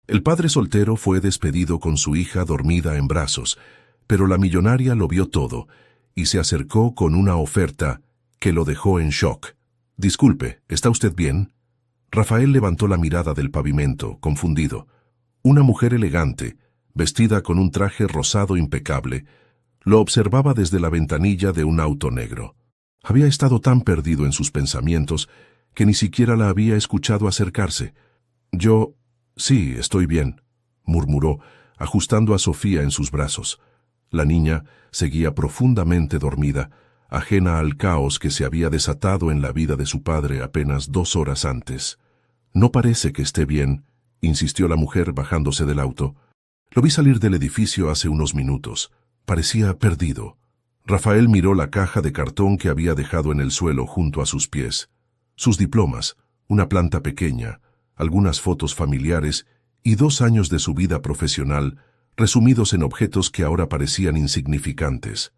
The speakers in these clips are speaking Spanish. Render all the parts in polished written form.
El padre soltero fue despedido con su hija dormida en brazos, pero la millonaria lo vio todo y se acercó con una oferta que lo dejó en shock. «Disculpe, ¿está usted bien?» Rafael levantó la mirada del pavimento, confundido. Una mujer elegante, vestida con un traje rosado impecable, lo observaba desde la ventanilla de un auto negro. Había estado tan perdido en sus pensamientos que ni siquiera la había escuchado acercarse. Sí, estoy bien», murmuró, ajustando a Sofía en sus brazos. La niña seguía profundamente dormida, ajena al caos que se había desatado en la vida de su padre apenas 2 horas antes. «No parece que esté bien», insistió la mujer bajándose del auto. «Lo vi salir del edificio hace unos minutos. Parecía perdido». Rafael miró la caja de cartón que había dejado en el suelo junto a sus pies. Sus diplomas, una planta pequeña, algunas fotos familiares y 2 años de su vida profesional, resumidos en objetos que ahora parecían insignificantes.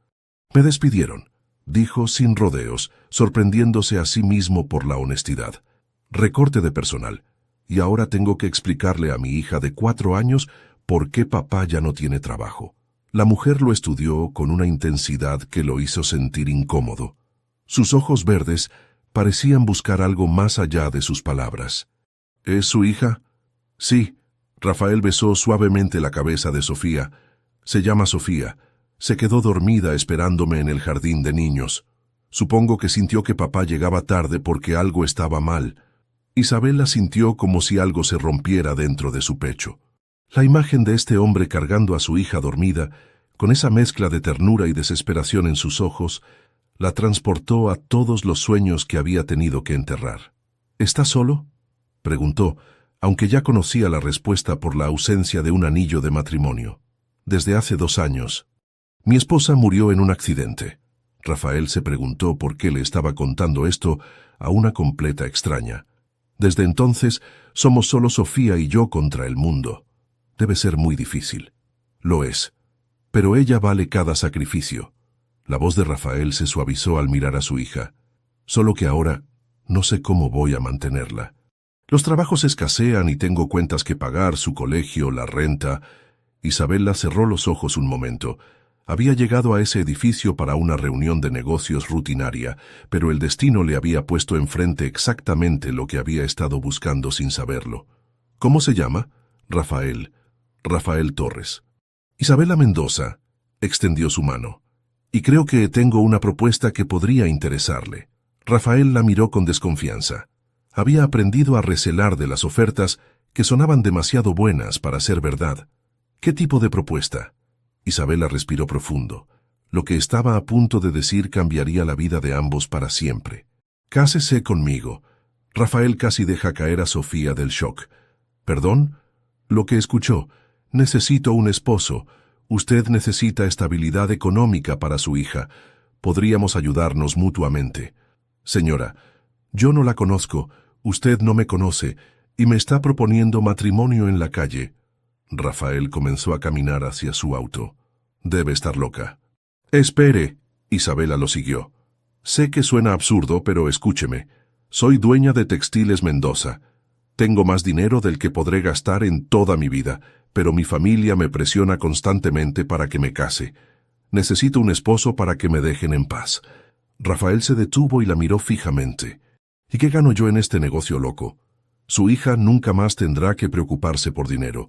«Me despidieron», dijo sin rodeos, sorprendiéndose a sí mismo por la honestidad. «Recorte de personal, y ahora tengo que explicarle a mi hija de 4 años por qué papá ya no tiene trabajo». La mujer lo estudió con una intensidad que lo hizo sentir incómodo. Sus ojos verdes parecían buscar algo más allá de sus palabras. «¿Es su hija?» «Sí». Rafael besó suavemente la cabeza de Sofía. «Se llama Sofía. Se quedó dormida esperándome en el jardín de niños. Supongo que sintió que papá llegaba tarde porque algo estaba mal». Isabela sintió como si algo se rompiera dentro de su pecho. La imagen de este hombre cargando a su hija dormida, con esa mezcla de ternura y desesperación en sus ojos, la transportó a todos los sueños que había tenido que enterrar. «¿Está solo?», preguntó, aunque ya conocía la respuesta por la ausencia de un anillo de matrimonio. «Desde hace 2 años. Mi esposa murió en un accidente». Rafael se preguntó por qué le estaba contando esto a una completa extraña. «Desde entonces somos solo Sofía y yo contra el mundo. Debe ser muy difícil». «Lo es. Pero ella vale cada sacrificio». La voz de Rafael se suavizó al mirar a su hija. «Solo que ahora no sé cómo voy a mantenerla. Los trabajos escasean y tengo cuentas que pagar, su colegio, la renta». Isabela cerró los ojos un momento. Había llegado a ese edificio para una reunión de negocios rutinaria, pero el destino le había puesto enfrente exactamente lo que había estado buscando sin saberlo. «¿Cómo se llama?» «Rafael. Rafael Torres». «Isabela Mendoza», extendió su mano. «Y creo que tengo una propuesta que podría interesarle». Rafael la miró con desconfianza. Había aprendido a recelar de las ofertas que sonaban demasiado buenas para ser verdad. «¿Qué tipo de propuesta?» Isabela respiró profundo. Lo que estaba a punto de decir cambiaría la vida de ambos para siempre. «Cásese conmigo». Rafael casi deja caer a Sofía del shock. «¿Perdón?» «Lo que escuchó. Necesito un esposo. Usted necesita estabilidad económica para su hija. Podríamos ayudarnos mutuamente». «Señora, yo no la conozco, usted no me conoce, y me está proponiendo matrimonio en la calle». Rafael comenzó a caminar hacia su auto. «Debe estar loca». «Espere», Isabela lo siguió. «Sé que suena absurdo, pero escúcheme. Soy dueña de Textiles Mendoza. Tengo más dinero del que podré gastar en toda mi vida, pero mi familia me presiona constantemente para que me case. Necesito un esposo para que me dejen en paz». Rafael se detuvo y la miró fijamente. «¿Y qué gano yo en este negocio loco? Su hija nunca más tendrá que preocuparse por dinero.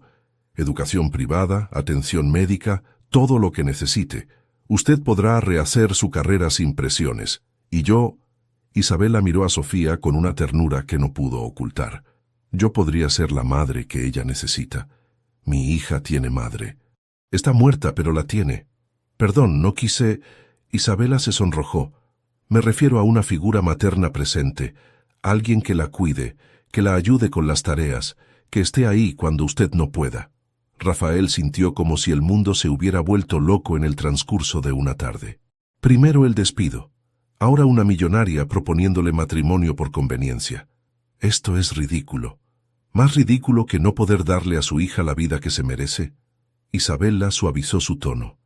Educación privada, atención médica, todo lo que necesite. Usted podrá rehacer su carrera sin presiones. Y yo...» Isabela miró a Sofía con una ternura que no pudo ocultar. «Yo podría ser la madre que ella necesita. Mi hija tiene madre. Está muerta, pero la tiene. Perdón, no quise...» Isabela se sonrojó. «Me refiero a una figura materna presente, alguien que la cuide, que la ayude con las tareas, que esté ahí cuando usted no pueda». Rafael sintió como si el mundo se hubiera vuelto loco en el transcurso de una tarde. Primero el despido, ahora una millonaria proponiéndole matrimonio por conveniencia. Esto es ridículo. Más ridículo que no poder darle a su hija la vida que se merece. Isabela suavizó su tono.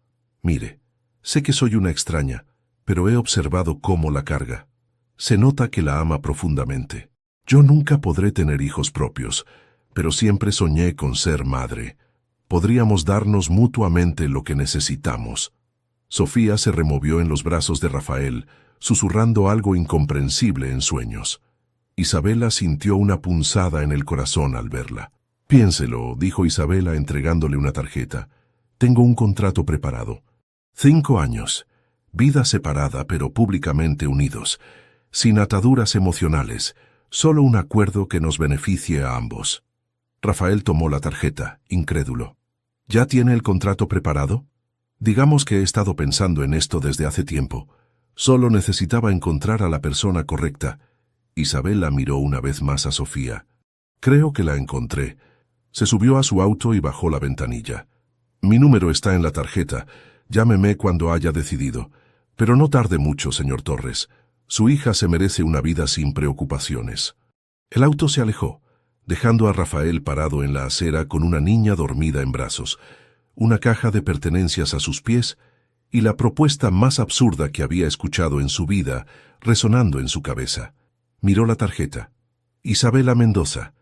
«Mire, sé que soy una extraña, pero he observado cómo la carga. Se nota que la ama profundamente. Yo nunca podré tener hijos propios, pero siempre soñé con ser madre. Podríamos darnos mutuamente lo que necesitamos. Sofía se removió en los brazos de Rafael, susurrando algo incomprensible en sueños. Isabela sintió una punzada en el corazón al verla. «Piénselo», dijo Isabela entregándole una tarjeta. «Tengo un contrato preparado. 5 años. Vida separada pero públicamente unidos. Sin ataduras emocionales. Solo un acuerdo que nos beneficie a ambos». Rafael tomó la tarjeta, incrédulo. «¿Ya tiene el contrato preparado?» «Digamos que he estado pensando en esto desde hace tiempo. Solo necesitaba encontrar a la persona correcta». Isabela miró una vez más a Sofía. «Creo que la encontré». Se subió a su auto y bajó la ventanilla. «Mi número está en la tarjeta. Llámeme cuando haya decidido. Pero no tarde mucho, señor Torres. Su hija se merece una vida sin preocupaciones». El auto se alejó, dejando a Rafael parado en la acera con una niña dormida en brazos, una caja de pertenencias a sus pies y la propuesta más absurda que había escuchado en su vida resonando en su cabeza. Miró la tarjeta. Isabela Mendoza,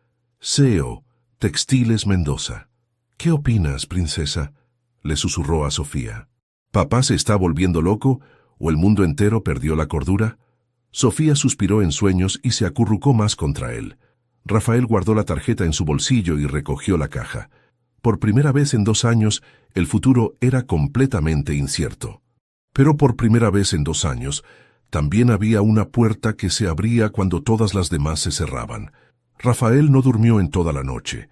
CEO, Textiles Mendoza. «¿Qué opinas, princesa?», le susurró a Sofía. «¿Papá se está volviendo loco o el mundo entero perdió la cordura?». Sofía suspiró en sueños y se acurrucó más contra él. Rafael guardó la tarjeta en su bolsillo y recogió la caja. Por primera vez en 2 años, el futuro era completamente incierto. Pero por primera vez en 2 años, también había una puerta que se abría cuando todas las demás se cerraban. Rafael no durmió en toda la noche.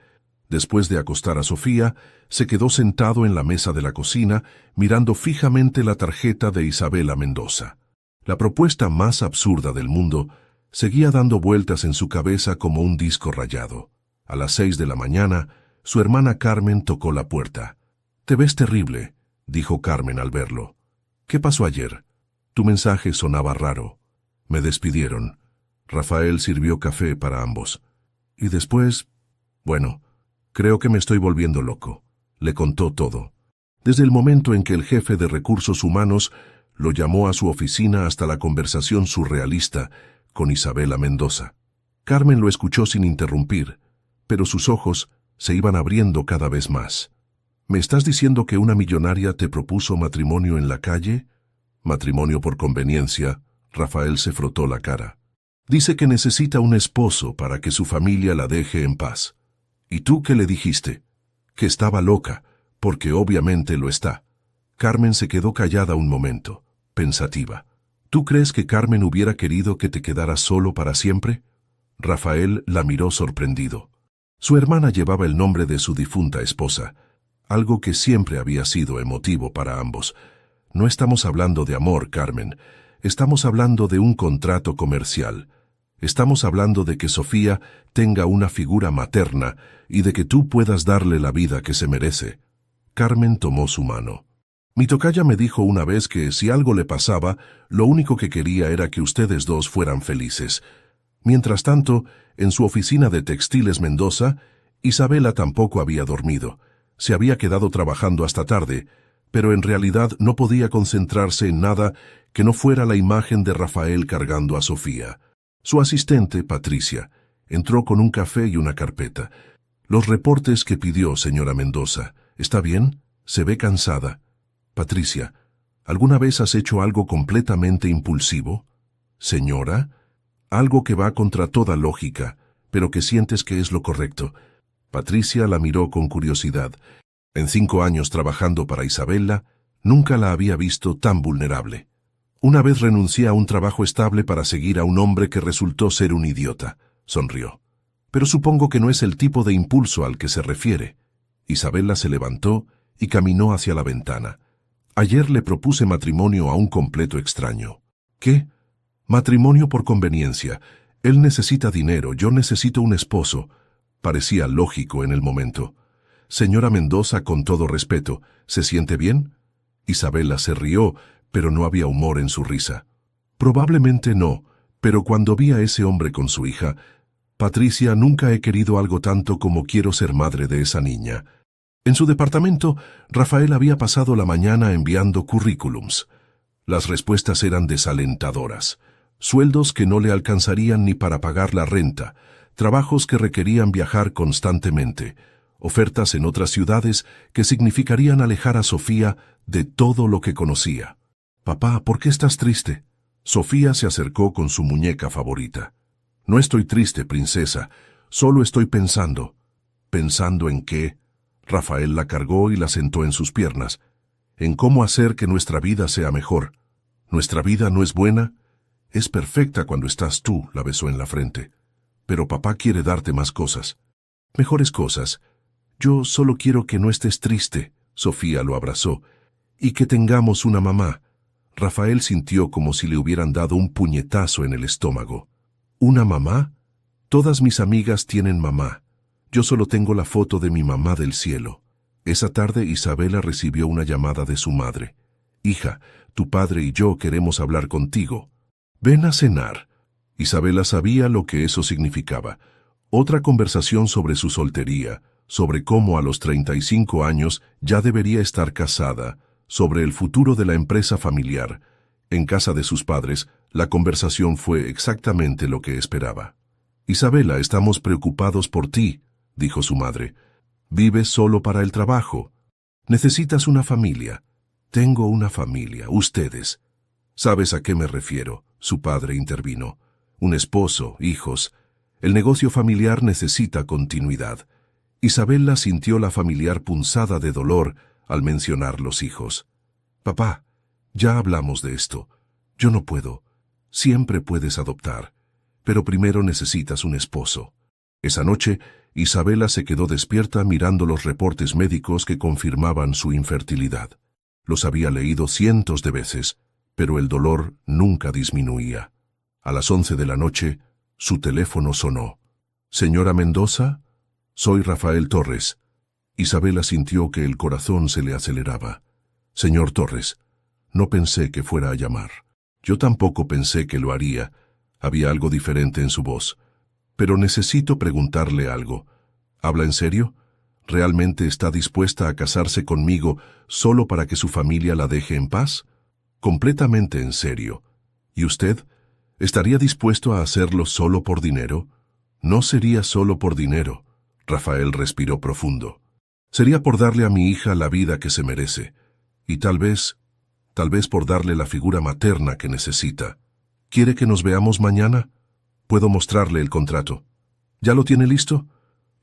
Después de acostar a Sofía, se quedó sentado en la mesa de la cocina, mirando fijamente la tarjeta de Isabela Mendoza. La propuesta más absurda del mundo seguía dando vueltas en su cabeza como un disco rayado. A las 6 de la mañana, su hermana Carmen tocó la puerta. «Te ves terrible», dijo Carmen al verlo. «¿Qué pasó ayer? Tu mensaje sonaba raro». «Me despidieron». Rafael sirvió café para ambos. «Y después, bueno, creo que me estoy volviendo loco». Le contó todo. Desde el momento en que el jefe de recursos humanos lo llamó a su oficina hasta la conversación surrealista con Isabela Mendoza. Carmen lo escuchó sin interrumpir, pero sus ojos se iban abriendo cada vez más. «¿Me estás diciendo que una millonaria te propuso matrimonio en la calle?» «Matrimonio por conveniencia», Rafael se frotó la cara. «Dice que necesita un esposo para que su familia la deje en paz». «¿Y tú qué le dijiste?» «Que estaba loca, porque obviamente lo está». Carmen se quedó callada un momento, pensativa. «¿Tú crees que Carmen hubiera querido que te quedaras solo para siempre?» Rafael la miró sorprendido. Su hermana llevaba el nombre de su difunta esposa, algo que siempre había sido emotivo para ambos. «No estamos hablando de amor, Carmen. Estamos hablando de un contrato comercial. Estamos hablando de que Sofía tenga una figura materna y de que tú puedas darle la vida que se merece». Carmen tomó su mano. «Mi tocaya me dijo una vez que si algo le pasaba, lo único que quería era que ustedes dos fueran felices». Mientras tanto, en su oficina de Textiles Mendoza, Isabela tampoco había dormido. Se había quedado trabajando hasta tarde, pero en realidad no podía concentrarse en nada que no fuera la imagen de Rafael cargando a Sofía. Su asistente, Patricia, entró con un café y una carpeta. «Los reportes que pidió, señora Mendoza. ¿Está bien? Se ve cansada». «Patricia, ¿alguna vez has hecho algo completamente impulsivo?» «Señora, algo que va contra toda lógica, pero que sientes que es lo correcto». Patricia la miró con curiosidad. En 5 años trabajando para Isabela, nunca la había visto tan vulnerable. «Una vez renuncié a un trabajo estable para seguir a un hombre que resultó ser un idiota», sonrió. «Pero supongo que no es el tipo de impulso al que se refiere». Isabela se levantó y caminó hacia la ventana. «Ayer le propuse matrimonio a un completo extraño». «¿Qué?» «Matrimonio por conveniencia. Él necesita dinero, yo necesito un esposo». Parecía lógico en el momento. «Señora Mendoza, con todo respeto, ¿se siente bien?» Isabela se rió, pero no había humor en su risa. «Probablemente no, pero cuando vi a ese hombre con su hija, Patricia, nunca he querido algo tanto como quiero ser madre de esa niña». En su departamento, Rafael había pasado la mañana enviando currículums. Las respuestas eran desalentadoras. Sueldos que no le alcanzarían ni para pagar la renta, trabajos que requerían viajar constantemente, ofertas en otras ciudades que significarían alejar a Sofía de todo lo que conocía. «Papá, ¿por qué estás triste?» Sofía se acercó con su muñeca favorita. «No estoy triste, princesa, solo estoy pensando». «¿Pensando en qué?» Rafael la cargó y la sentó en sus piernas. «En cómo hacer que nuestra vida sea mejor. ¿Nuestra vida no es buena?» «Es perfecta cuando estás tú», la besó en la frente. «Pero papá quiere darte más cosas». «Mejores cosas. Yo solo quiero que no estés triste», Sofía lo abrazó, «y que tengamos una mamá». Rafael sintió como si le hubieran dado un puñetazo en el estómago. «¿Una mamá? Todas mis amigas tienen mamá. Yo solo tengo la foto de mi mamá del cielo». Esa tarde Isabela recibió una llamada de su madre. «Hija, tu padre y yo queremos hablar contigo. Ven a cenar». Isabela sabía lo que eso significaba. Otra conversación sobre su soltería, sobre cómo a los 35 años ya debería estar casada, sobre el futuro de la empresa familiar. En casa de sus padres, la conversación fue exactamente lo que esperaba. «Isabela, estamos preocupados por ti», dijo su madre. «Vives solo para el trabajo. Necesitas una familia». «Tengo una familia, ustedes». «¿Sabes a qué me refiero?», su padre intervino. «Un esposo, hijos. El negocio familiar necesita continuidad». Isabela sintió la familiar punzada de dolor al mencionar los hijos. «Papá, ya hablamos de esto. Yo no puedo. Siempre puedes adoptar. Pero primero necesitas un esposo». Esa noche, Isabela se quedó despierta mirando los reportes médicos que confirmaban su infertilidad. Los había leído cientos de veces, pero el dolor nunca disminuía. A las 11 de la noche, su teléfono sonó. «Señora Mendoza, soy Rafael Torres». Isabela sintió que el corazón se le aceleraba. «Señor Torres, no pensé que fuera a llamar». «Yo tampoco pensé que lo haría». Había algo diferente en su voz. «Pero necesito preguntarle algo. ¿Habla en serio? ¿Realmente está dispuesta a casarse conmigo solo para que su familia la deje en paz?» «Completamente en serio. ¿Y usted? ¿Estaría dispuesto a hacerlo solo por dinero?» «No sería solo por dinero». Rafael respiró profundo. «Sería por darle a mi hija la vida que se merece. Y tal vez por darle la figura materna que necesita. ¿Quiere que nos veamos mañana? Puedo mostrarle el contrato». «¿Ya lo tiene listo?»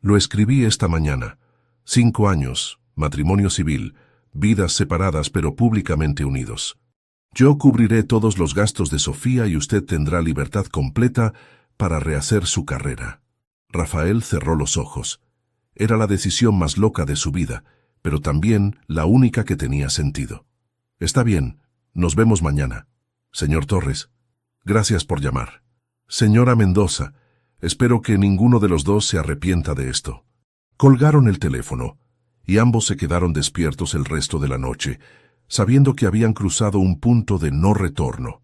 «Lo escribí esta mañana. 5 años, matrimonio civil, vidas separadas pero públicamente unidos. Yo cubriré todos los gastos de Sofía y usted tendrá libertad completa para rehacer su carrera». Rafael cerró los ojos. Era la decisión más loca de su vida, pero también la única que tenía sentido. «Está bien, nos vemos mañana. Señor Torres, gracias por llamar. Señora Mendoza, espero que ninguno de los dos se arrepienta de esto». Colgaron el teléfono, y ambos se quedaron despiertos el resto de la noche, sabiendo que habían cruzado un punto de no retorno.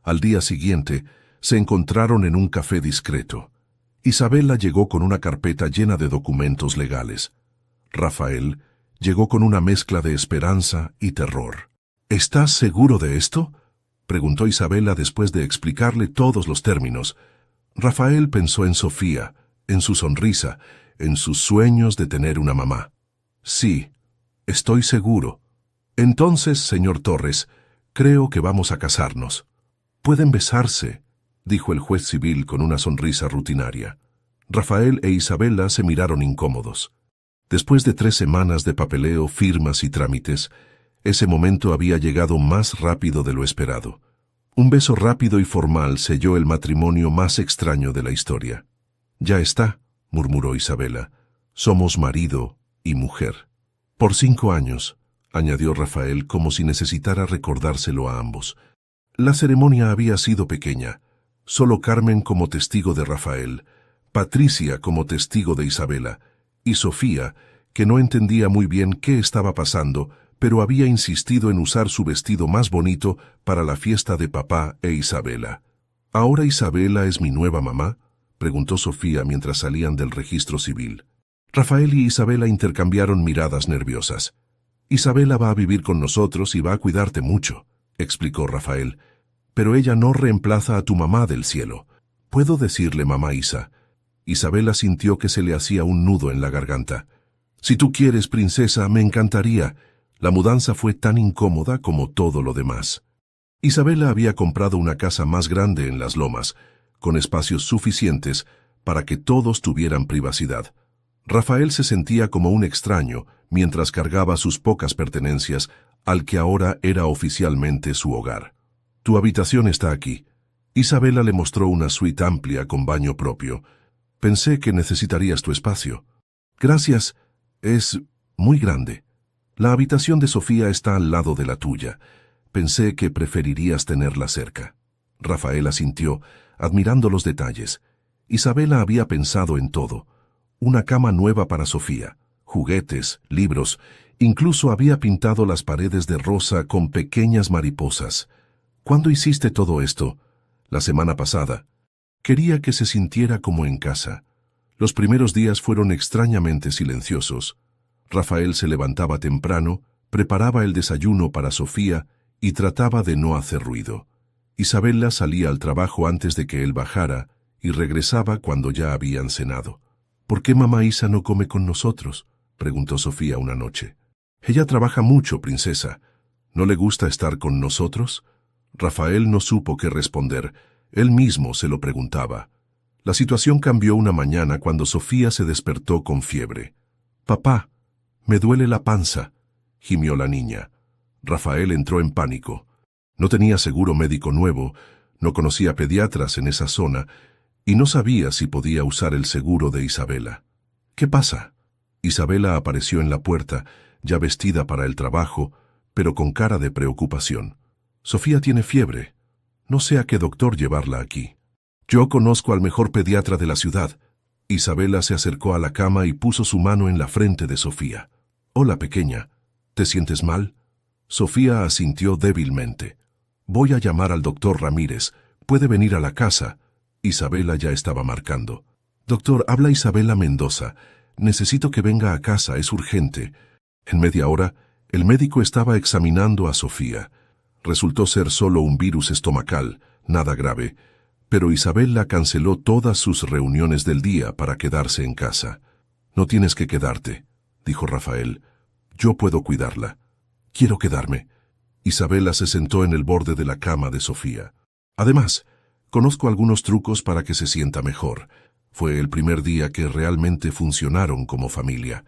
Al día siguiente, se encontraron en un café discreto. Isabela llegó con una carpeta llena de documentos legales. Rafael llegó con una mezcla de esperanza y terror. «¿Estás seguro de esto?», preguntó Isabela después de explicarle todos los términos. Rafael pensó en Sofía, en su sonrisa, en sus sueños de tener una mamá. «Sí, estoy seguro». «Entonces, señor Torres, creo que vamos a casarnos». «Pueden besarse», dijo el juez civil con una sonrisa rutinaria. Rafael e Isabela se miraron incómodos. Después de 3 semanas de papeleo, firmas y trámites, ese momento había llegado más rápido de lo esperado. Un beso rápido y formal selló el matrimonio más extraño de la historia. «Ya está», murmuró Isabela. «Somos marido y mujer». «Por 5 años», añadió Rafael como si necesitara recordárselo a ambos. La ceremonia había sido pequeña. Solo Carmen como testigo de Rafael, Patricia como testigo de Isabela, y Sofía, que no entendía muy bien qué estaba pasando, pero había insistido en usar su vestido más bonito para la fiesta de papá e Isabela. «¿Ahora Isabela es mi nueva mamá?», preguntó Sofía mientras salían del registro civil. Rafael y Isabela intercambiaron miradas nerviosas. «Isabela va a vivir con nosotros y va a cuidarte mucho», explicó Rafael. «Pero ella no reemplaza a tu mamá del cielo. ¿Puedo decirle mamá Isa?». Isabela sintió que se le hacía un nudo en la garganta. «Si tú quieres, princesa, me encantaría». La mudanza fue tan incómoda como todo lo demás. Isabela había comprado una casa más grande en las lomas, con espacios suficientes para que todos tuvieran privacidad. Rafael se sentía como un extraño mientras cargaba sus pocas pertenencias al que ahora era oficialmente su hogar. «Tu habitación está aquí». Isabela le mostró una suite amplia con baño propio. «Pensé que necesitarías tu espacio». «Gracias. Es muy grande. La habitación de Sofía está al lado de la tuya. Pensé que preferirías tenerla cerca». Rafael asintió, admirando los detalles. Isabela había pensado en todo. Una cama nueva para Sofía, juguetes, libros, incluso había pintado las paredes de rosa con pequeñas mariposas. «¿Cuándo hiciste todo esto?» «La semana pasada». Quería que se sintiera como en casa. Los primeros días fueron extrañamente silenciosos. Rafael se levantaba temprano, preparaba el desayuno para Sofía y trataba de no hacer ruido. Isabela salía al trabajo antes de que él bajara y regresaba cuando ya habían cenado. «¿Por qué mamá Isa no come con nosotros?», preguntó Sofía una noche. «Ella trabaja mucho, princesa. ¿No le gusta estar con nosotros?». Rafael no supo qué responder. Él mismo se lo preguntaba. La situación cambió una mañana cuando Sofía se despertó con fiebre. «Papá, me duele la panza», gimió la niña. Rafael entró en pánico. No tenía seguro médico nuevo, no conocía pediatras en esa zona y no sabía si podía usar el seguro de Isabela. «¿Qué pasa?». Isabela apareció en la puerta, ya vestida para el trabajo, pero con cara de preocupación. «Sofía tiene fiebre. No sé a qué doctor llevarla aquí». «Yo conozco al mejor pediatra de la ciudad». Isabela se acercó a la cama y puso su mano en la frente de Sofía. «Hola, pequeña. ¿Te sientes mal?». Sofía asintió débilmente. «Voy a llamar al doctor Ramírez. ¿Puede venir a la casa?». Isabela ya estaba marcando. «Doctor, habla Isabela Mendoza. Necesito que venga a casa, es urgente». En media hora, el médico estaba examinando a Sofía. Resultó ser solo un virus estomacal, nada grave, pero Isabela canceló todas sus reuniones del día para quedarse en casa. «No tienes que quedarte», dijo Rafael. «Yo puedo cuidarla». «Quiero quedarme». Isabela se sentó en el borde de la cama de Sofía. «Además, conozco algunos trucos para que se sienta mejor». Fue el primer día que realmente funcionaron como familia.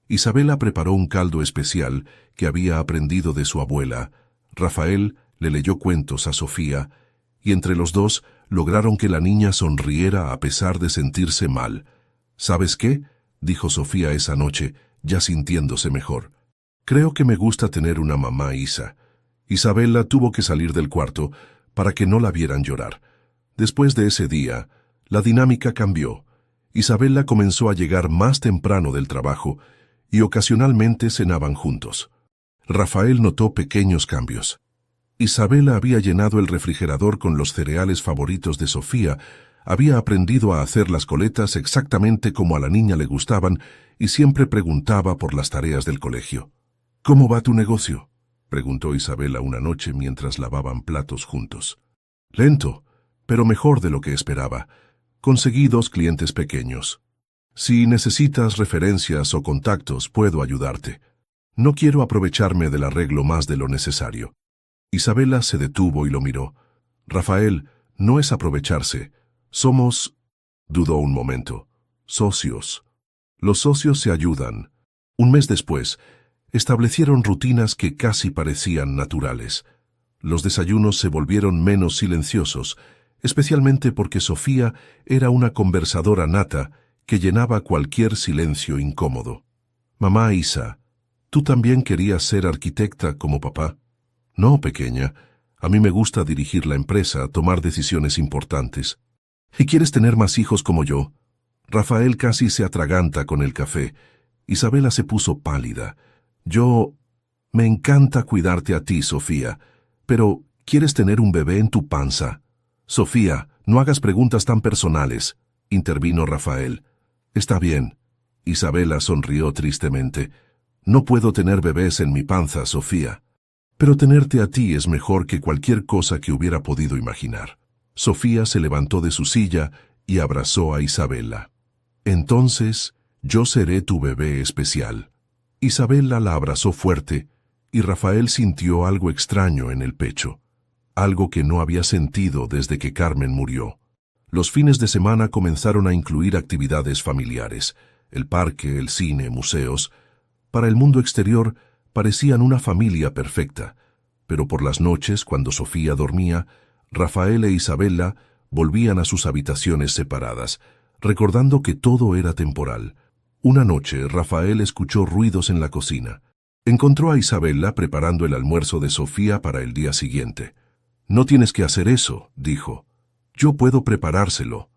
Isabela preparó un caldo especial que había aprendido de su abuela. Rafael le leyó cuentos a Sofía, y entre los dos lograron que la niña sonriera a pesar de sentirse mal. «¿Sabes qué?», dijo Sofía esa noche, ya sintiéndose mejor. «Creo que me gusta tener una mamá Isa». Isabela tuvo que salir del cuarto para que no la vieran llorar. Después de ese día, la dinámica cambió. Isabela comenzó a llegar más temprano del trabajo y ocasionalmente cenaban juntos. Rafael notó pequeños cambios. Isabela había llenado el refrigerador con los cereales favoritos de Sofía, había aprendido a hacer las coletas exactamente como a la niña le gustaban y siempre preguntaba por las tareas del colegio. «¿Cómo va tu negocio?», preguntó Isabela una noche mientras lavaban platos juntos. «Lento, pero mejor de lo que esperaba. Conseguí 2 clientes pequeños. Si necesitas referencias o contactos, puedo ayudarte. No quiero aprovecharme del arreglo más de lo necesario». Isabela se detuvo y lo miró. «Rafael, no es aprovecharse. Somos...». Dudó un momento. «Socios. Los socios se ayudan». Un mes después, establecieron rutinas que casi parecían naturales. Los desayunos se volvieron menos silenciosos, especialmente porque Sofía era una conversadora nata que llenaba cualquier silencio incómodo. «Mamá Isa, ¿tú también querías ser arquitecta como papá?». «No, pequeña. A mí me gusta dirigir la empresa, tomar decisiones importantes». «¿Y quieres tener más hijos como yo?». Rafael casi se atraganta con el café. Isabela se puso pálida. Me encanta cuidarte a ti, Sofía. Pero, ¿quieres tener un bebé en tu panza?». «Sofía, no hagas preguntas tan personales», intervino Rafael. «Está bien». Isabela sonrió tristemente. «No puedo tener bebés en mi panza, Sofía. Pero tenerte a ti es mejor que cualquier cosa que hubiera podido imaginar». Sofía se levantó de su silla y abrazó a Isabela. Entonces, yo seré tu bebé especial. Isabela la abrazó fuerte, y Rafael sintió algo extraño en el pecho, algo que no había sentido desde que Carmen murió. Los fines de semana comenzaron a incluir actividades familiares, el parque, el cine, museos. Para el mundo exterior parecían una familia perfecta, pero por las noches, cuando Sofía dormía, Rafael e Isabela volvían a sus habitaciones separadas, recordando que todo era temporal. Una noche, Rafael escuchó ruidos en la cocina. Encontró a Isabela preparando el almuerzo de Sofía para el día siguiente. «No tienes que hacer eso», dijo. «Yo puedo preparárselo».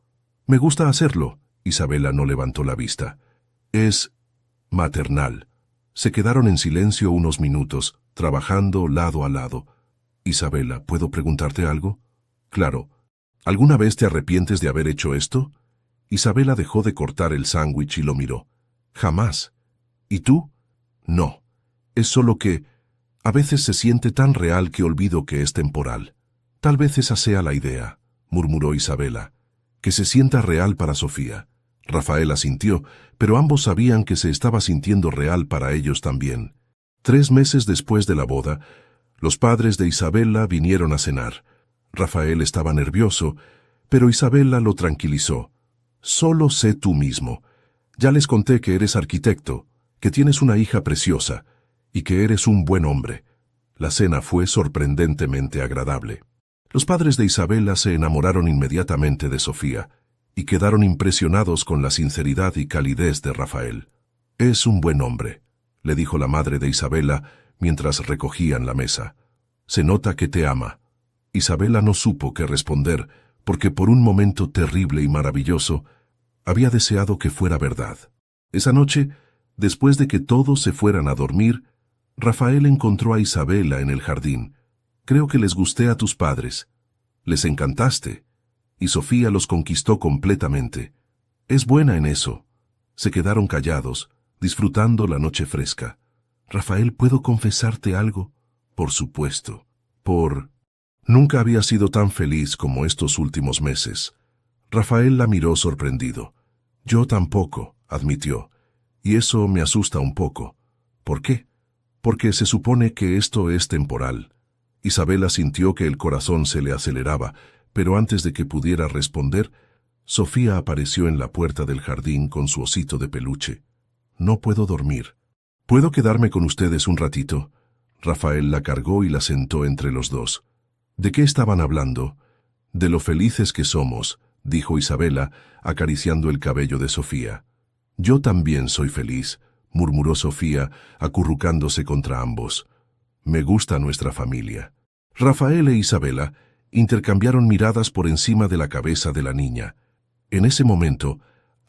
«Me gusta hacerlo». Isabela no levantó la vista. «Es maternal». Se quedaron en silencio unos minutos, trabajando lado a lado. «Isabela, ¿puedo preguntarte algo?» «Claro. ¿Alguna vez te arrepientes de haber hecho esto?» Isabela dejó de cortar el sándwich y lo miró. «Jamás». «¿Y tú?» «No. Es solo que a veces se siente tan real que olvido que es temporal». «Tal vez esa sea la idea», murmuró Isabela. «Que se sienta real para Sofía». Rafael asintió, pero ambos sabían que se estaba sintiendo real para ellos también. 3 meses después de la boda, los padres de Isabela vinieron a cenar. Rafael estaba nervioso, pero Isabela lo tranquilizó. «Solo sé tú mismo. Ya les conté que eres arquitecto, que tienes una hija preciosa y que eres un buen hombre». La cena fue sorprendentemente agradable. Los padres de Isabela se enamoraron inmediatamente de Sofía y quedaron impresionados con la sinceridad y calidez de Rafael. «Es un buen hombre», le dijo la madre de Isabela mientras recogían la mesa. «Se nota que te ama». Isabela no supo qué responder, porque por un momento terrible y maravilloso había deseado que fuera verdad. Esa noche, después de que todos se fueran a dormir, Rafael encontró a Isabela en el jardín. «Creo que les gusté a tus padres. Les encantaste». Y Sofía los conquistó completamente. «Es buena en eso». Se quedaron callados, disfrutando la noche fresca. «Rafael, ¿puedo confesarte algo?» «Por supuesto». Nunca había sido tan feliz como estos últimos meses. Rafael la miró sorprendido. «Yo tampoco», admitió. «Y eso me asusta un poco». «¿Por qué?» «Porque se supone que esto es temporal». Isabela sintió que el corazón se le aceleraba, pero antes de que pudiera responder, Sofía apareció en la puerta del jardín con su osito de peluche. «No puedo dormir. ¿Puedo quedarme con ustedes un ratito?» Rafael la cargó y la sentó entre los dos. «¿De qué estaban hablando?» «De lo felices que somos», dijo Isabela, acariciando el cabello de Sofía. «Yo también soy feliz», murmuró Sofía, acurrucándose contra ambos. «Me gusta nuestra familia». Rafael e Isabela intercambiaron miradas por encima de la cabeza de la niña. En ese momento,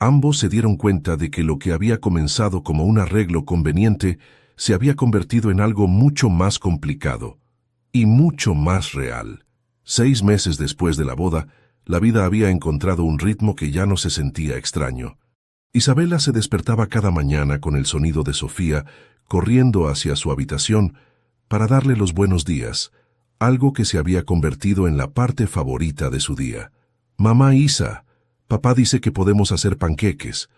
ambos se dieron cuenta de que lo que había comenzado como un arreglo conveniente se había convertido en algo mucho más complicado y mucho más real. 6 meses después de la boda, la vida había encontrado un ritmo que ya no se sentía extraño. Isabela se despertaba cada mañana con el sonido de Sofía corriendo hacia su habitación para darle los buenos días, algo que se había convertido en la parte favorita de su día. «Mamá Isa, papá dice que podemos hacer panqueques».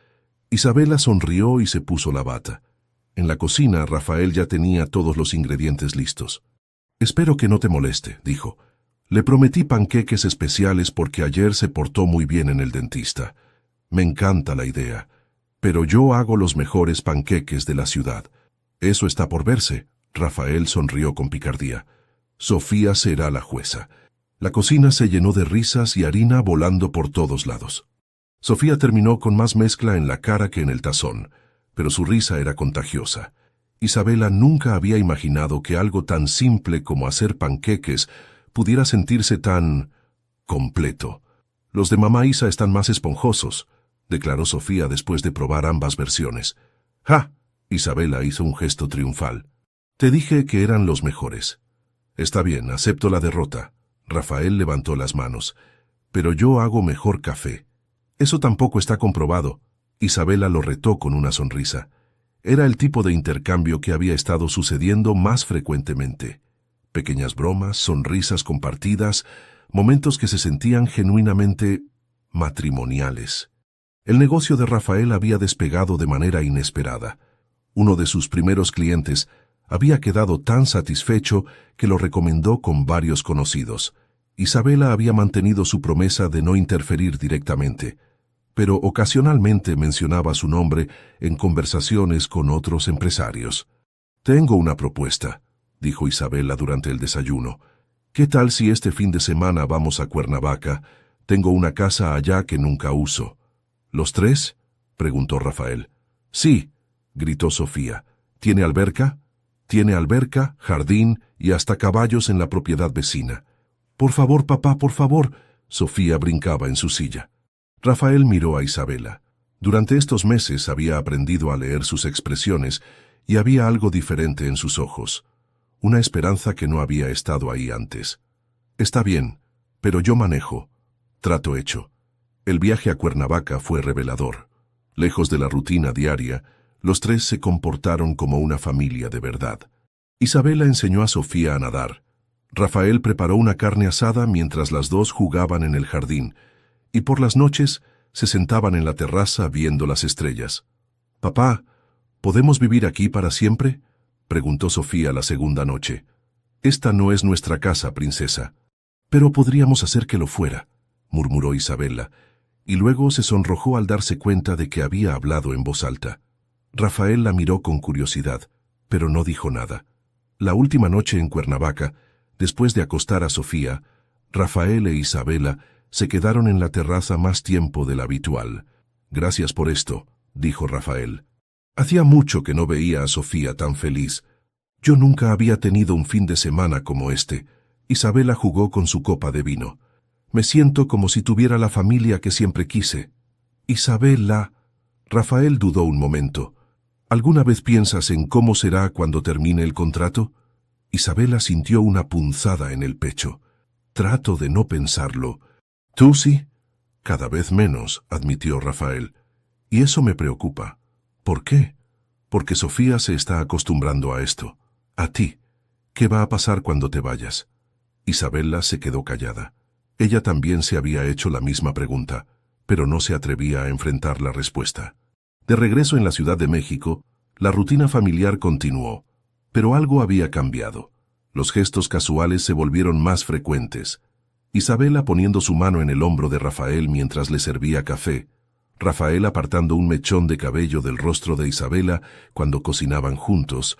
Isabela sonrió y se puso la bata. En la cocina, Rafael ya tenía todos los ingredientes listos. «Espero que no te moleste», dijo. «Le prometí panqueques especiales porque ayer se portó muy bien en el dentista. Me encanta la idea, pero yo hago los mejores panqueques de la ciudad». «Eso está por verse», Rafael sonrió con picardía. «Sofía será la jueza». La cocina se llenó de risas y harina volando por todos lados. Sofía terminó con más mezcla en la cara que en el tazón, pero su risa era contagiosa. Isabela nunca había imaginado que algo tan simple como hacer panqueques pudiera sentirse tan completo. «Los de mamá Isa están más esponjosos», declaró Sofía después de probar ambas versiones. «¡Ja!», Isabela hizo un gesto triunfal. «Te dije que eran los mejores». «Está bien, acepto la derrota». Rafael levantó las manos. «Pero yo hago mejor café». «Eso tampoco está comprobado». Isabela lo retó con una sonrisa. Era el tipo de intercambio que había estado sucediendo más frecuentemente. Pequeñas bromas, sonrisas compartidas, momentos que se sentían genuinamente matrimoniales. El negocio de Rafael había despegado de manera inesperada. Uno de sus primeros clientes había quedado tan satisfecho que lo recomendó con varios conocidos. Isabela había mantenido su promesa de no interferir directamente, pero ocasionalmente mencionaba su nombre en conversaciones con otros empresarios. «Tengo una propuesta», dijo Isabela durante el desayuno. «¿Qué tal si este fin de semana vamos a Cuernavaca? Tengo una casa allá que nunca uso». «¿Los tres?», preguntó Rafael. «Sí», gritó Sofía. «¿Tiene alberca?» «Tiene alberca, jardín y hasta caballos en la propiedad vecina». «Por favor, papá, por favor». Sofía brincaba en su silla. Rafael miró a Isabela. Durante estos meses había aprendido a leer sus expresiones y había algo diferente en sus ojos. Una esperanza que no había estado ahí antes. «Está bien, pero yo manejo». Trato hecho. El viaje a Cuernavaca fue revelador. Lejos de la rutina diaria, los tres se comportaron como una familia de verdad. Isabela enseñó a Sofía a nadar. Rafael preparó una carne asada mientras las dos jugaban en el jardín, y por las noches se sentaban en la terraza viendo las estrellas. «Papá, ¿podemos vivir aquí para siempre?», preguntó Sofía la segunda noche. «Esta no es nuestra casa, princesa». «Pero podríamos hacer que lo fuera», murmuró Isabela, y luego se sonrojó al darse cuenta de que había hablado en voz alta. Rafael la miró con curiosidad, pero no dijo nada. La última noche en Cuernavaca, después de acostar a Sofía, Rafael e Isabela se quedaron en la terraza más tiempo del habitual. «Gracias por esto», dijo Rafael. «Hacía mucho que no veía a Sofía tan feliz. Yo nunca había tenido un fin de semana como este». Isabela jugó con su copa de vino. «Me siento como si tuviera la familia que siempre quise». «Isabela». Rafael dudó un momento. «¿Alguna vez piensas en cómo será cuando termine el contrato?» Isabela sintió una punzada en el pecho. «Trato de no pensarlo». «¿Tú sí?» «Cada vez menos», admitió Rafael. «Y eso me preocupa». «¿Por qué?» «Porque Sofía se está acostumbrando a esto. A ti. ¿Qué va a pasar cuando te vayas?» Isabela se quedó callada. Ella también se había hecho la misma pregunta, pero no se atrevía a enfrentar la respuesta. De regreso en la Ciudad de México, la rutina familiar continuó, pero algo había cambiado. Los gestos casuales se volvieron más frecuentes. Isabela poniendo su mano en el hombro de Rafael mientras le servía café, Rafael apartando un mechón de cabello del rostro de Isabela cuando cocinaban juntos,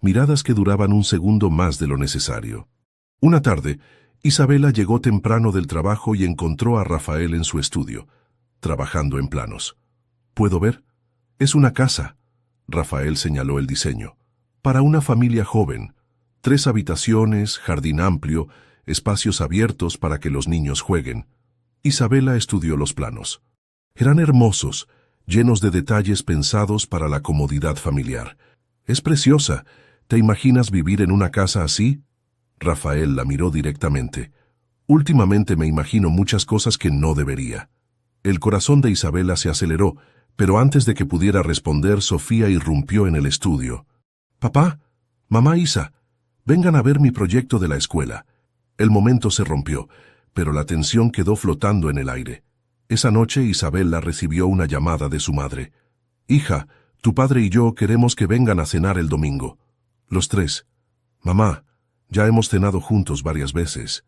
miradas que duraban un segundo más de lo necesario. Una tarde, Isabela llegó temprano del trabajo y encontró a Rafael en su estudio, trabajando en planos. «¿Puedo ver?» «Es una casa», Rafael señaló el diseño. «Para una familia joven. 3 habitaciones, jardín amplio, espacios abiertos para que los niños jueguen». Isabela estudió los planos. Eran hermosos, llenos de detalles pensados para la comodidad familiar. «Es preciosa. ¿Te imaginas vivir en una casa así?» Rafael la miró directamente. «Últimamente me imagino muchas cosas que no debería». El corazón de Isabela se aceleró, pero antes de que pudiera responder, Sofía irrumpió en el estudio. «Papá, mamá Isa, vengan a ver mi proyecto de la escuela». El momento se rompió, pero la tensión quedó flotando en el aire. Esa noche Isabela recibió una llamada de su madre. «Hija, tu padre y yo queremos que vengan a cenar el domingo». Los tres. «Mamá, ya hemos cenado juntos varias veces».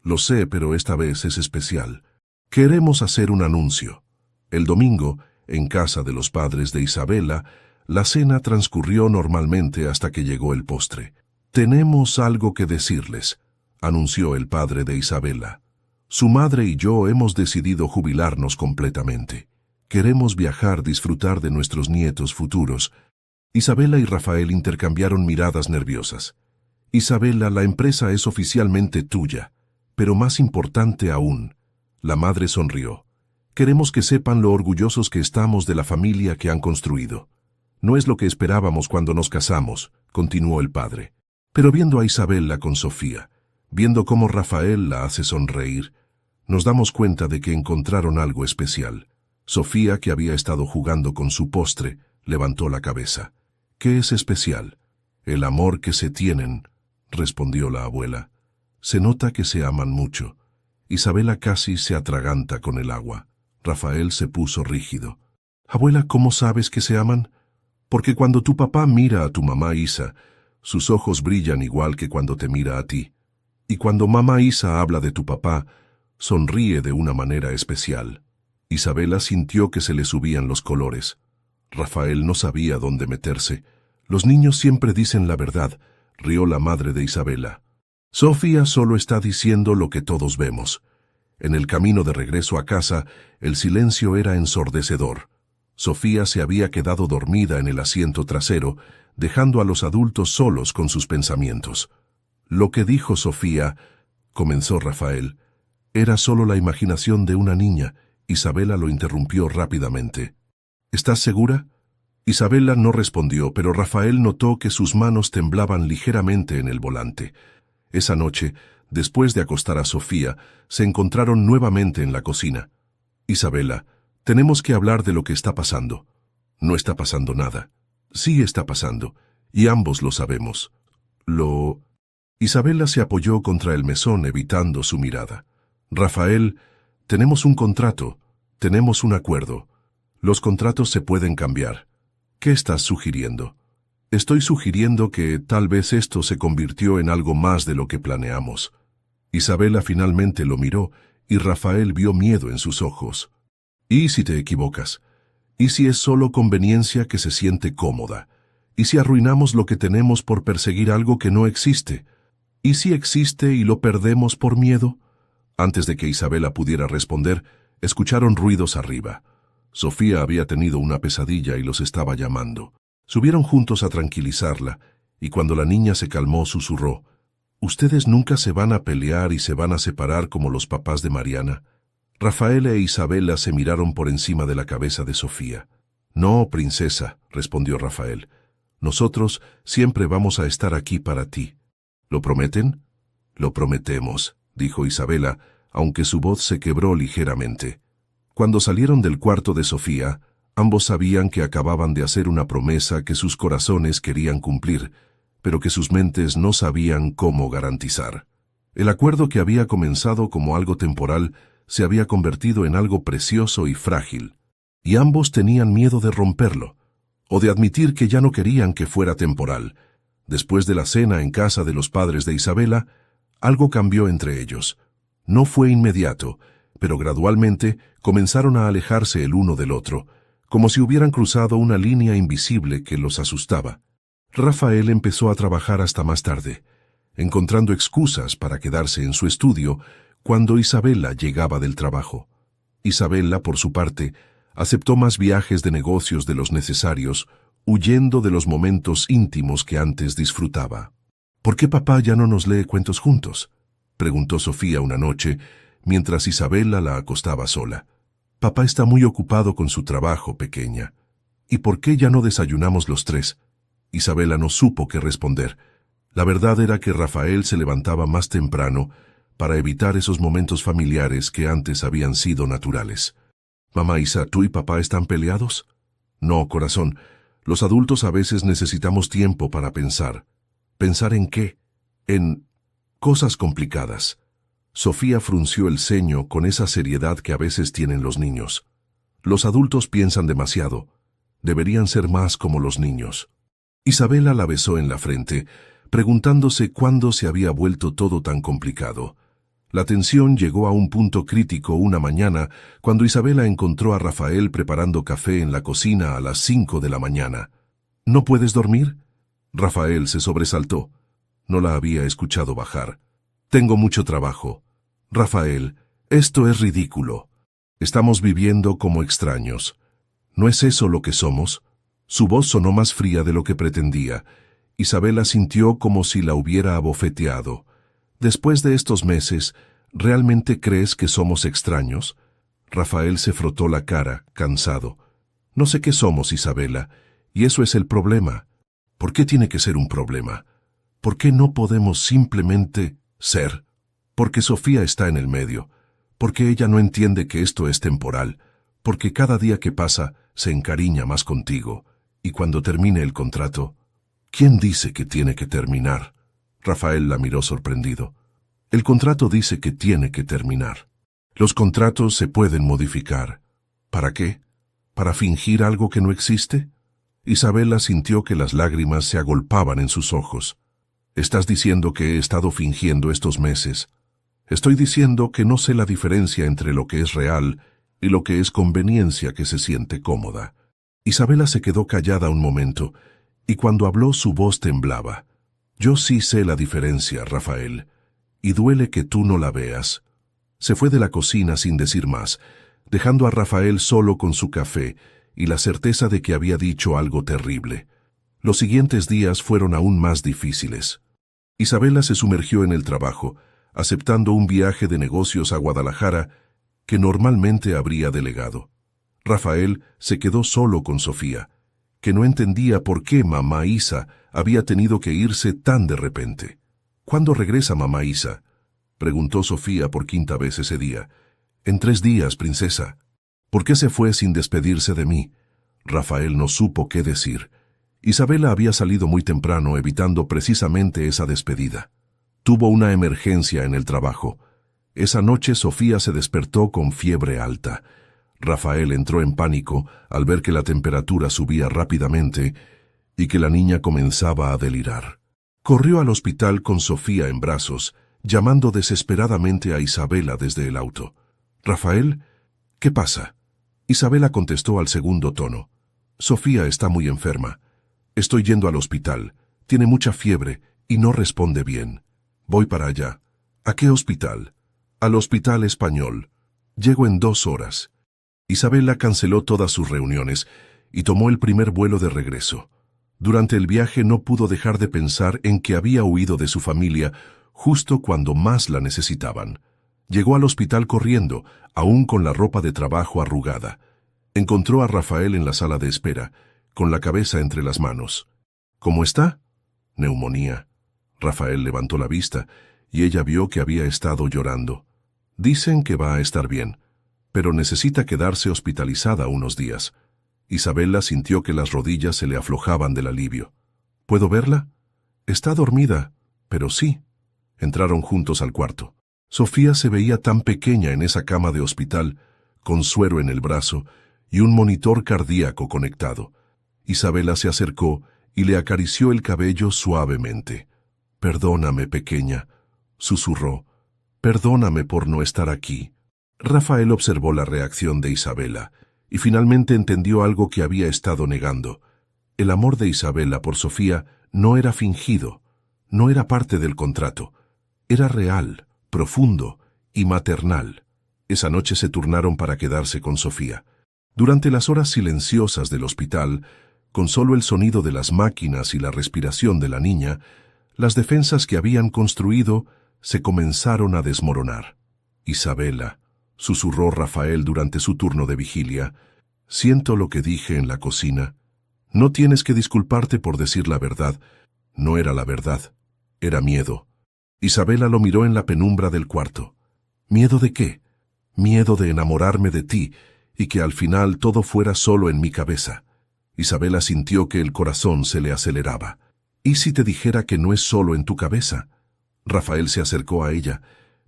«Lo sé, pero esta vez es especial. Queremos hacer un anuncio». El domingo, en casa de los padres de Isabela, la cena transcurrió normalmente hasta que llegó el postre. «Tenemos algo que decirles», anunció el padre de Isabela. «Su madre y yo hemos decidido jubilarnos completamente. Queremos viajar, disfrutar de nuestros nietos futuros». Isabela y Rafael intercambiaron miradas nerviosas. «Isabela, la empresa es oficialmente tuya, pero más importante aún». La madre sonrió. «Queremos que sepan lo orgullosos que estamos de la familia que han construido. No es lo que esperábamos cuando nos casamos», continuó el padre. Pero viendo a Isabela con Sofía, viendo cómo Rafael la hace sonreír, nos damos cuenta de que encontraron algo especial. Sofía, que había estado jugando con su postre, levantó la cabeza. «¿Qué es especial?» «El amor que se tienen», respondió la abuela. «Se nota que se aman mucho». Isabela casi se atraganta con el agua. Rafael se puso rígido. Abuela, ¿cómo sabes que se aman? Porque cuando tu papá mira a tu mamá Isa, sus ojos brillan igual que cuando te mira a ti. Y cuando mamá Isa habla de tu papá, sonríe de una manera especial. Isabela sintió que se le subían los colores. Rafael no sabía dónde meterse. Los niños siempre dicen la verdad, rió la madre de Isabela. Sofía solo está diciendo lo que todos vemos. En el camino de regreso a casa, el silencio era ensordecedor. Sofía se había quedado dormida en el asiento trasero, dejando a los adultos solos con sus pensamientos. Lo que dijo Sofía, comenzó Rafael, era solo la imaginación de una niña. Isabela lo interrumpió rápidamente. ¿Estás segura? Isabela no respondió, pero Rafael notó que sus manos temblaban ligeramente en el volante. Esa noche, después de acostar a Sofía, se encontraron nuevamente en la cocina. Isabela, tenemos que hablar de lo que está pasando. No está pasando nada. Sí está pasando, y ambos lo sabemos. Isabela se apoyó contra el mesón evitando su mirada. Rafael, tenemos un contrato, tenemos un acuerdo. Los contratos se pueden cambiar. ¿Qué estás sugiriendo? Estoy sugiriendo que tal vez esto se convirtió en algo más de lo que planeamos. Isabela finalmente lo miró y Rafael vio miedo en sus ojos. ¿Y si te equivocas? ¿Y si es solo conveniencia que se siente cómoda? ¿Y si arruinamos lo que tenemos por perseguir algo que no existe? ¿Y si existe y lo perdemos por miedo? Antes de que Isabela pudiera responder, escucharon ruidos arriba. Sofía había tenido una pesadilla y los estaba llamando. Subieron juntos a tranquilizarla, y cuando la niña se calmó, susurró, «¿Ustedes nunca se van a pelear y se van a separar como los papás de Mariana?» Rafael e Isabela se miraron por encima de la cabeza de Sofía. «No, princesa», respondió Rafael. «Nosotros siempre vamos a estar aquí para ti». ¿Lo prometen? «Lo prometemos», dijo Isabela, aunque su voz se quebró ligeramente. Cuando salieron del cuarto de Sofía, ambos sabían que acababan de hacer una promesa que sus corazones querían cumplir, pero que sus mentes no sabían cómo garantizar. El acuerdo que había comenzado como algo temporal se había convertido en algo precioso y frágil, y ambos tenían miedo de romperlo, o de admitir que ya no querían que fuera temporal. Después de la cena en casa de los padres de Isabela, algo cambió entre ellos. No fue inmediato, pero gradualmente comenzaron a alejarse el uno del otro, como si hubieran cruzado una línea invisible que los asustaba. Rafael empezó a trabajar hasta más tarde, encontrando excusas para quedarse en su estudio cuando Isabela llegaba del trabajo. Isabela, por su parte, aceptó más viajes de negocios de los necesarios, huyendo de los momentos íntimos que antes disfrutaba. «¿Por qué papá ya no nos lee cuentos juntos?», preguntó Sofía una noche, mientras Isabela la acostaba sola. «Papá está muy ocupado con su trabajo, pequeña». «¿Y por qué ya no desayunamos los tres?». Isabela no supo qué responder. La verdad era que Rafael se levantaba más temprano para evitar esos momentos familiares que antes habían sido naturales. «Mamá Isa, ¿tú y papá están peleados?». «No, corazón. Los adultos a veces necesitamos tiempo para pensar». «¿Pensar en qué?». «En cosas complicadas». Sofía frunció el ceño con esa seriedad que a veces tienen los niños. «Los adultos piensan demasiado. Deberían ser más como los niños». Isabela la besó en la frente, preguntándose cuándo se había vuelto todo tan complicado. La tensión llegó a un punto crítico una mañana cuando Isabela encontró a Rafael preparando café en la cocina a las 5 de la mañana. «¿No puedes dormir?». Rafael se sobresaltó. No la había escuchado bajar. «Tengo mucho trabajo». «Rafael, esto es ridículo. Estamos viviendo como extraños. ¿No es eso lo que somos?». Su voz sonó más fría de lo que pretendía. Isabela sintió como si la hubiera abofeteado. «Después de estos meses, ¿realmente crees que somos extraños?». Rafael se frotó la cara, cansado. «No sé qué somos, Isabela, y eso es el problema». «¿Por qué tiene que ser un problema? ¿Por qué no podemos simplemente ser?». «Porque Sofía está en el medio, porque ella no entiende que esto es temporal, porque cada día que pasa se encariña más contigo, y cuando termine el contrato». «¿Quién dice que tiene que terminar?». Rafael la miró sorprendido. «El contrato dice que tiene que terminar. Los contratos se pueden modificar». ¿Para qué? ¿Para fingir algo que no existe? Isabela sintió que las lágrimas se agolpaban en sus ojos. Estás diciendo que he estado fingiendo estos meses. Estoy diciendo que no sé la diferencia entre lo que es real y lo que es conveniencia que se siente cómoda. Isabela se quedó callada un momento, y cuando habló su voz temblaba. Yo sí sé la diferencia, Rafael, y duele que tú no la veas. Se fue de la cocina sin decir más, dejando a Rafael solo con su café y la certeza de que había dicho algo terrible. Los siguientes días fueron aún más difíciles. Isabela se sumergió en el trabajo, aceptando un viaje de negocios a Guadalajara que normalmente habría delegado. Rafael se quedó solo con Sofía, que no entendía por qué mamá Isa había tenido que irse tan de repente. ¿Cuándo regresa mamá Isa?, preguntó Sofía por quinta vez ese día. En 3 días, princesa. ¿Por qué se fue sin despedirse de mí? Rafael no supo qué decir. Isabela había salido muy temprano, evitando precisamente esa despedida. Tuvo una emergencia en el trabajo. Esa noche Sofía se despertó con fiebre alta. Rafael entró en pánico al ver que la temperatura subía rápidamente y que la niña comenzaba a delirar. Corrió al hospital con Sofía en brazos, llamando desesperadamente a Isabela desde el auto. «Rafael, ¿qué pasa?». Isabela contestó al segundo tono. «Sofía está muy enferma. Estoy yendo al hospital. Tiene mucha fiebre y no responde bien. Voy para allá». «¿A qué hospital?». «Al Hospital Español. Llego en 2 horas». Isabela canceló todas sus reuniones y tomó el primer vuelo de regreso. Durante el viaje no pudo dejar de pensar en que había huido de su familia justo cuando más la necesitaban. Llegó al hospital corriendo, aún con la ropa de trabajo arrugada. Encontró a Rafael en la sala de espera, con la cabeza entre las manos. «¿Cómo está?». «Neumonía». Rafael levantó la vista y ella vio que había estado llorando. «Dicen que va a estar bien, pero necesita quedarse hospitalizada unos días». Isabela sintió que las rodillas se le aflojaban del alivio. «¿Puedo verla?». «Está dormida, pero sí». Entraron juntos al cuarto. Sofía se veía tan pequeña en esa cama de hospital, con suero en el brazo y un monitor cardíaco conectado. Isabela se acercó y le acarició el cabello suavemente. «Perdóname, pequeña», susurró. «Perdóname por no estar aquí». Rafael observó la reacción de Isabela y finalmente entendió algo que había estado negando. El amor de Isabela por Sofía no era fingido, no era parte del contrato. Era real, profundo y maternal. Esa noche se turnaron para quedarse con Sofía. Durante las horas silenciosas del hospital, con solo el sonido de las máquinas y la respiración de la niña, las defensas que habían construido se comenzaron a desmoronar. «Isabela», susurró Rafael durante su turno de vigilia, «siento lo que dije en la cocina. No tienes que disculparte por decir la verdad. No era la verdad, era miedo». Isabela lo miró en la penumbra del cuarto. «¿Miedo de qué?». «Miedo de enamorarme de ti y que al final todo fuera solo en mi cabeza». Isabela sintió que el corazón se le aceleraba. «¿Y si te dijera que no es solo en tu cabeza?». Rafael se acercó a ella,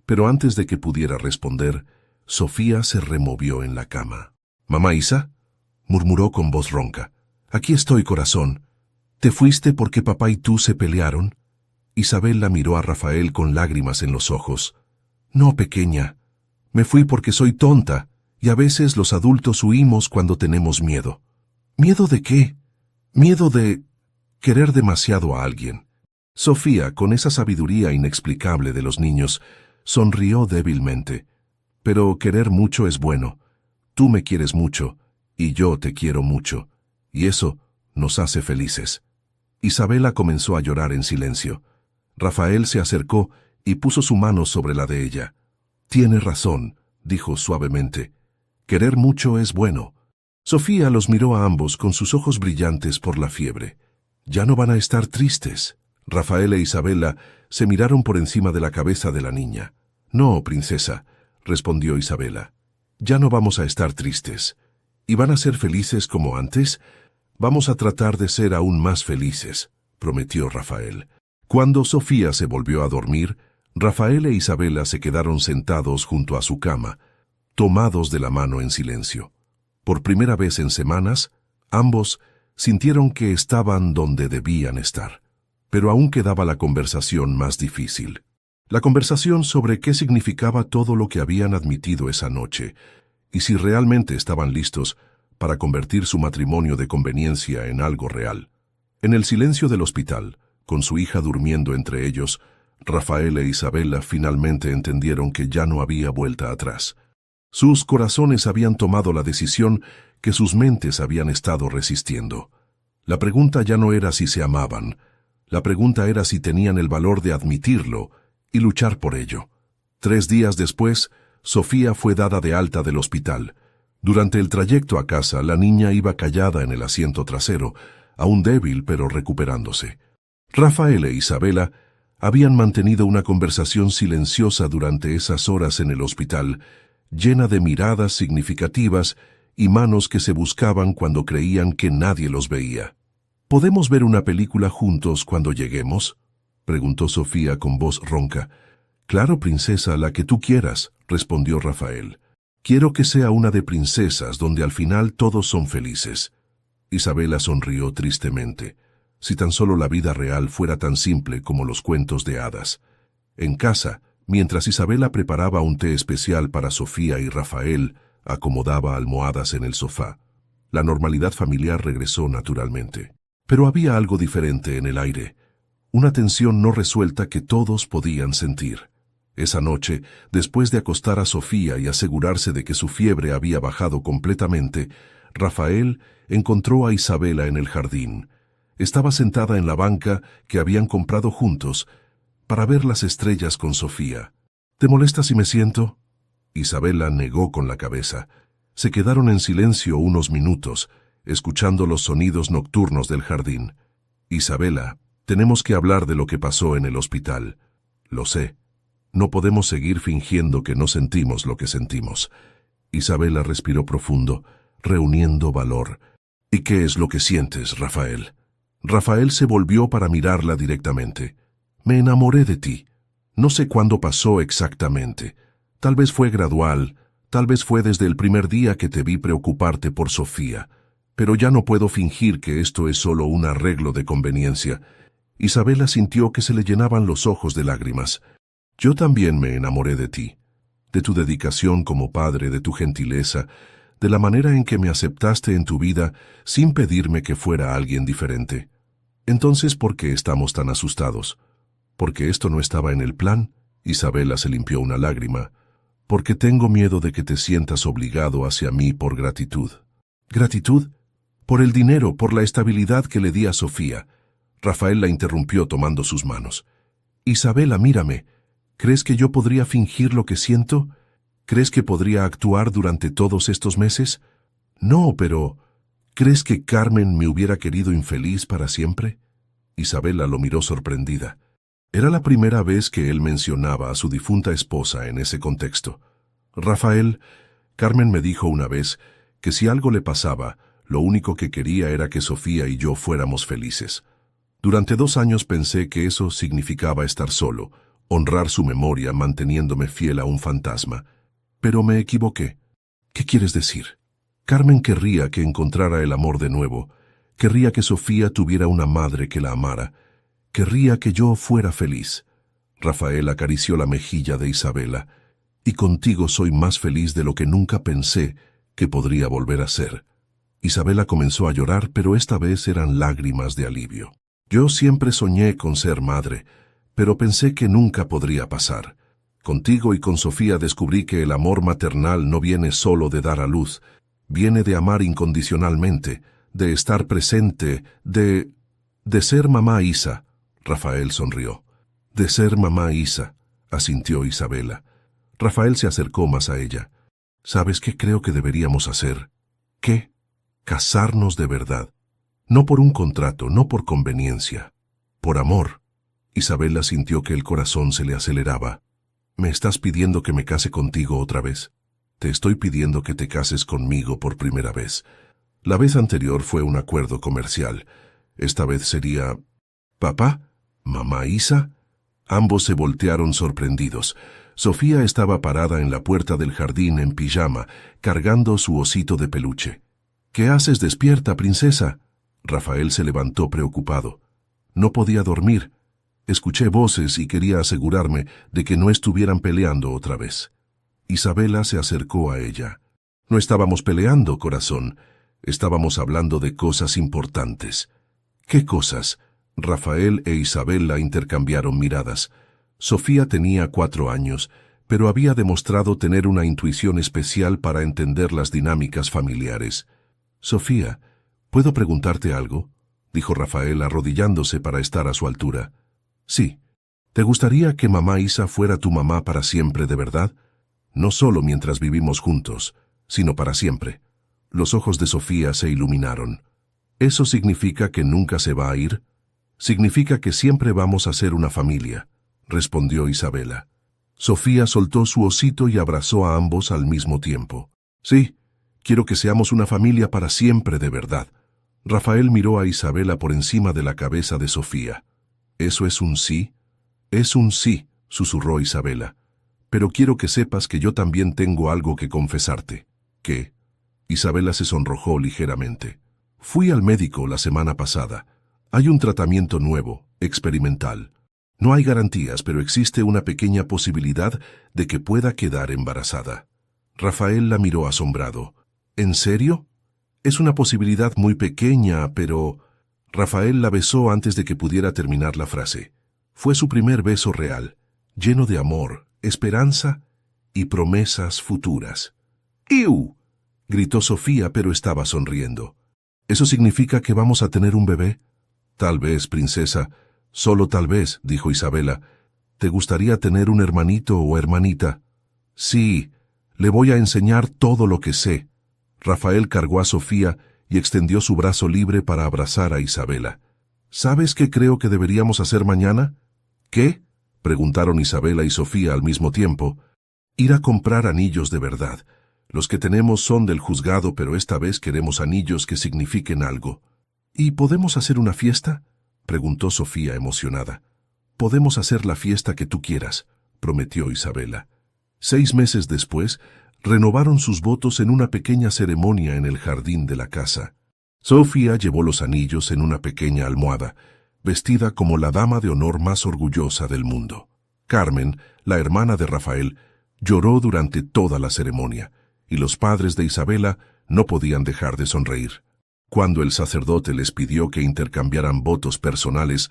pero antes de que pudiera responder, Sofía se removió en la cama. «¿Mamá Isa?», murmuró con voz ronca. «Aquí estoy, corazón. ¿Te fuiste porque papá y tú se pelearon?». Isabela miró a Rafael con lágrimas en los ojos. «No, pequeña. Me fui porque soy tonta, y a veces los adultos huimos cuando tenemos miedo». «¿Miedo de qué?». «Miedo de querer demasiado a alguien». Sofía, con esa sabiduría inexplicable de los niños, sonrió débilmente. «Pero querer mucho es bueno. Tú me quieres mucho, y yo te quiero mucho, y eso nos hace felices». Isabela comenzó a llorar en silencio. Rafael se acercó y puso su mano sobre la de ella. «Tiene razón», dijo suavemente. «Querer mucho es bueno». Sofía los miró a ambos con sus ojos brillantes por la fiebre. «Ya no van a estar tristes». Rafael e Isabela se miraron por encima de la cabeza de la niña. «No, princesa», respondió Isabela. «Ya no vamos a estar tristes. ¿Y van a ser felices como antes?». «Vamos a tratar de ser aún más felices», prometió Rafael. Cuando Sofía se volvió a dormir, Rafael e Isabela se quedaron sentados junto a su cama, tomados de la mano en silencio. Por primera vez en semanas, ambos sintieron que estaban donde debían estar. Pero aún quedaba la conversación más difícil. La conversación sobre qué significaba todo lo que habían admitido esa noche, y si realmente estaban listos para convertir su matrimonio de conveniencia en algo real. En el silencio del hospital, con su hija durmiendo entre ellos, Rafael e Isabela finalmente entendieron que ya no había vuelta atrás. Sus corazones habían tomado la decisión que sus mentes habían estado resistiendo. La pregunta ya no era si se amaban, la pregunta era si tenían el valor de admitirlo y luchar por ello. 3 días después, Sofía fue dada de alta del hospital. Durante el trayecto a casa, la niña iba callada en el asiento trasero, aún débil pero recuperándose. Rafael e Isabela habían mantenido una conversación silenciosa durante esas horas en el hospital, llena de miradas significativas y manos que se buscaban cuando creían que nadie los veía. ¿Podemos ver una película juntos cuando lleguemos?, preguntó Sofía con voz ronca. «Claro, princesa, la que tú quieras», respondió Rafael. «Quiero que sea una de princesas donde al final todos son felices». Isabela sonrió tristemente. Si tan solo la vida real fuera tan simple como los cuentos de hadas. En casa, mientras Isabela preparaba un té especial para Sofía y Rafael, acomodaba almohadas en el sofá. La normalidad familiar regresó naturalmente. Pero había algo diferente en el aire. Una tensión no resuelta que todos podían sentir. Esa noche, después de acostar a Sofía y asegurarse de que su fiebre había bajado completamente, Rafael encontró a Isabela en el jardín. Estaba sentada en la banca que habían comprado juntos para ver las estrellas con Sofía. «¿Te molesta si me siento?». Isabela negó con la cabeza. Se quedaron en silencio unos minutos, escuchando los sonidos nocturnos del jardín. «Isabela, tenemos que hablar de lo que pasó en el hospital». «Lo sé. No podemos seguir fingiendo que no sentimos lo que sentimos». Isabela respiró profundo, reuniendo valor. «¿Y qué es lo que sientes, Rafael?». Rafael se volvió para mirarla directamente. «Me enamoré de ti. No sé cuándo pasó exactamente. Tal vez fue gradual, tal vez fue desde el primer día que te vi preocuparte por Sofía. Pero ya no puedo fingir que esto es solo un arreglo de conveniencia». Isabela sintió que se le llenaban los ojos de lágrimas. «Yo también me enamoré de ti, de tu dedicación como padre, de tu gentileza, de la manera en que me aceptaste en tu vida sin pedirme que fuera alguien diferente. Entonces, ¿por qué estamos tan asustados? ¿Porque esto no estaba en el plan?». Isabela se limpió una lágrima. «Porque tengo miedo de que te sientas obligado hacia mí por gratitud». «¿Gratitud?». «Por el dinero, por la estabilidad que le di a Sofía». Rafael la interrumpió tomando sus manos. «Isabela, mírame. ¿Crees que yo podría fingir lo que siento? ¿Crees que podría actuar durante todos estos meses? No, pero ¿crees que Carmen me hubiera querido infeliz para siempre?». Isabela lo miró sorprendida. Era la primera vez que él mencionaba a su difunta esposa en ese contexto. «Rafael, Carmen me dijo una vez que si algo le pasaba, lo único que quería era que Sofía y yo fuéramos felices. Durante 2 años pensé que eso significaba estar solo, honrar su memoria manteniéndome fiel a un fantasma. Pero me equivoqué». «¿Qué quieres decir?». «Carmen querría que encontrara el amor de nuevo. Querría que Sofía tuviera una madre que la amara. Querría que yo fuera feliz». Rafael acarició la mejilla de Isabela. «Y contigo soy más feliz de lo que nunca pensé que podría volver a ser». Isabela comenzó a llorar, pero esta vez eran lágrimas de alivio. «Yo siempre soñé con ser madre, pero pensé que nunca podría pasar. Contigo y con Sofía descubrí que el amor maternal no viene solo de dar a luz, viene de amar incondicionalmente, de estar presente, de ser mamá Isa». Rafael sonrió. «De ser mamá Isa», asintió Isabela. Rafael se acercó más a ella. «¿Sabes qué creo que deberíamos hacer?». «¿Qué?». «Casarnos de verdad. No por un contrato, no por conveniencia. Por amor». Isabela sintió que el corazón se le aceleraba. «¿Me estás pidiendo que me case contigo otra vez?». «Te estoy pidiendo que te cases conmigo por primera vez. La vez anterior fue un acuerdo comercial. Esta vez sería...». «¿Papá? ¿Mamá Isa?». Ambos se voltearon sorprendidos. Sofía estaba parada en la puerta del jardín en pijama, cargando su osito de peluche. —¿Qué haces despierta, princesa? Rafael se levantó preocupado. No podía dormir. Escuché voces y quería asegurarme de que no estuvieran peleando otra vez. Isabela se acercó a ella. No estábamos peleando, corazón. Estábamos hablando de cosas importantes. ¿Qué cosas? Rafael e Isabela intercambiaron miradas. Sofía tenía 4 años, pero había demostrado tener una intuición especial para entender las dinámicas familiares. Sofía, ¿puedo preguntarte algo?, dijo Rafael arrodillándose para estar a su altura. Sí. ¿Te gustaría que mamá Isa fuera tu mamá para siempre de verdad? No solo mientras vivimos juntos, sino para siempre. Los ojos de Sofía se iluminaron. ¿Eso significa que nunca se va a ir? Significa que siempre vamos a ser una familia, respondió Isabela. Sofía soltó su osito y abrazó a ambos al mismo tiempo. Sí, quiero que seamos una familia para siempre de verdad. Rafael miró a Isabela por encima de la cabeza de Sofía. ¿Eso es un sí? Es un sí, susurró Isabela. Pero quiero que sepas que yo también tengo algo que confesarte. ¿Qué? Isabela se sonrojó ligeramente. Fui al médico la semana pasada. Hay un tratamiento nuevo, experimental. No hay garantías, pero existe una pequeña posibilidad de que pueda quedar embarazada. Rafael la miró asombrado. ¿En serio? Es una posibilidad muy pequeña, pero... Rafael la besó antes de que pudiera terminar la frase. Fue su primer beso real, lleno de amor, esperanza y promesas futuras. ¡Iu! Gritó Sofía, pero estaba sonriendo. ¿Eso significa que vamos a tener un bebé? Tal vez, princesa. Solo tal vez, dijo Isabela. ¿Te gustaría tener un hermanito o hermanita? Sí, le voy a enseñar todo lo que sé. Rafael cargó a Sofía y extendió su brazo libre para abrazar a Isabela. ¿Sabes qué creo que deberíamos hacer mañana? ¿Qué? Preguntaron Isabela y Sofía al mismo tiempo. Ir a comprar anillos de verdad. Los que tenemos son del juzgado, pero esta vez queremos anillos que signifiquen algo. ¿Y podemos hacer una fiesta?, preguntó Sofía emocionada. Podemos hacer la fiesta que tú quieras, prometió Isabela. 6 meses después, renovaron sus votos en una pequeña ceremonia en el jardín de la casa. Sofía llevó los anillos en una pequeña almohada, vestida como la dama de honor más orgullosa del mundo. Carmen, la hermana de Rafael, lloró durante toda la ceremonia, y los padres de Isabela no podían dejar de sonreír. Cuando el sacerdote les pidió que intercambiaran votos personales,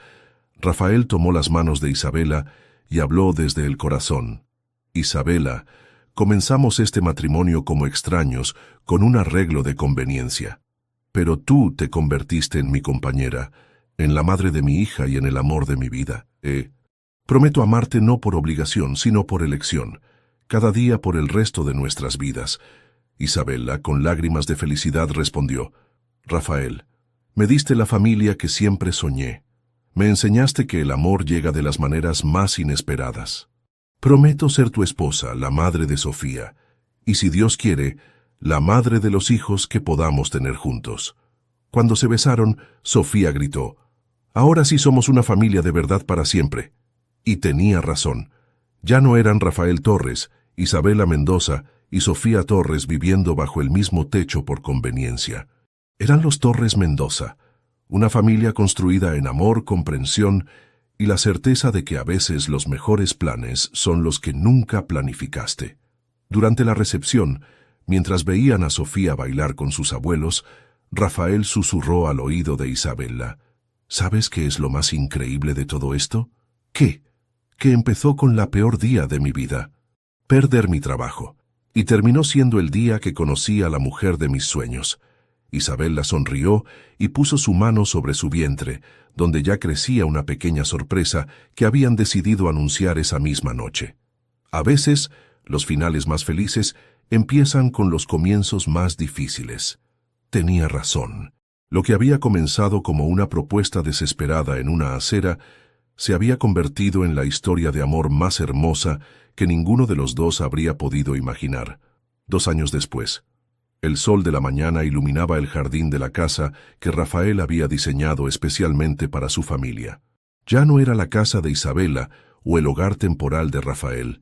Rafael tomó las manos de Isabela y habló desde el corazón. Isabela, comenzamos este matrimonio como extraños, con un arreglo de conveniencia. Pero tú te convertiste en mi compañera, en la madre de mi hija y en el amor de mi vida. Prometo amarte no por obligación, sino por elección, cada día por el resto de nuestras vidas. Isabela, con lágrimas de felicidad, respondió: Rafael, me diste la familia que siempre soñé. Me enseñaste que el amor llega de las maneras más inesperadas. Prometo ser tu esposa, la madre de Sofía, y si Dios quiere, la madre de los hijos que podamos tener juntos. Cuando se besaron, Sofía gritó: Ahora sí somos una familia de verdad para siempre. Y tenía razón. Ya no eran Rafael Torres, Isabela Mendoza y Sofía Torres viviendo bajo el mismo techo por conveniencia. Eran los Torres Mendoza, una familia construida en amor, comprensión y la certeza de que a veces los mejores planes son los que nunca planificaste. Durante la recepción, mientras veían a Sofía bailar con sus abuelos, Rafael susurró al oído de Isabela: ¿Sabes qué es lo más increíble de todo esto? ¿Qué? Que empezó con la peor día de mi vida, perder mi trabajo, y terminó siendo el día que conocí a la mujer de mis sueños. Isabela sonrió y puso su mano sobre su vientre, donde ya crecía una pequeña sorpresa que habían decidido anunciar esa misma noche. A veces, los finales más felices empiezan con los comienzos más difíciles. Tenía razón. Lo que había comenzado como una propuesta desesperada en una acera se había convertido en la historia de amor más hermosa que ninguno de los dos habría podido imaginar. 2 años después, el sol de la mañana iluminaba el jardín de la casa que Rafael había diseñado especialmente para su familia. Ya no era la casa de Isabela o el hogar temporal de Rafael.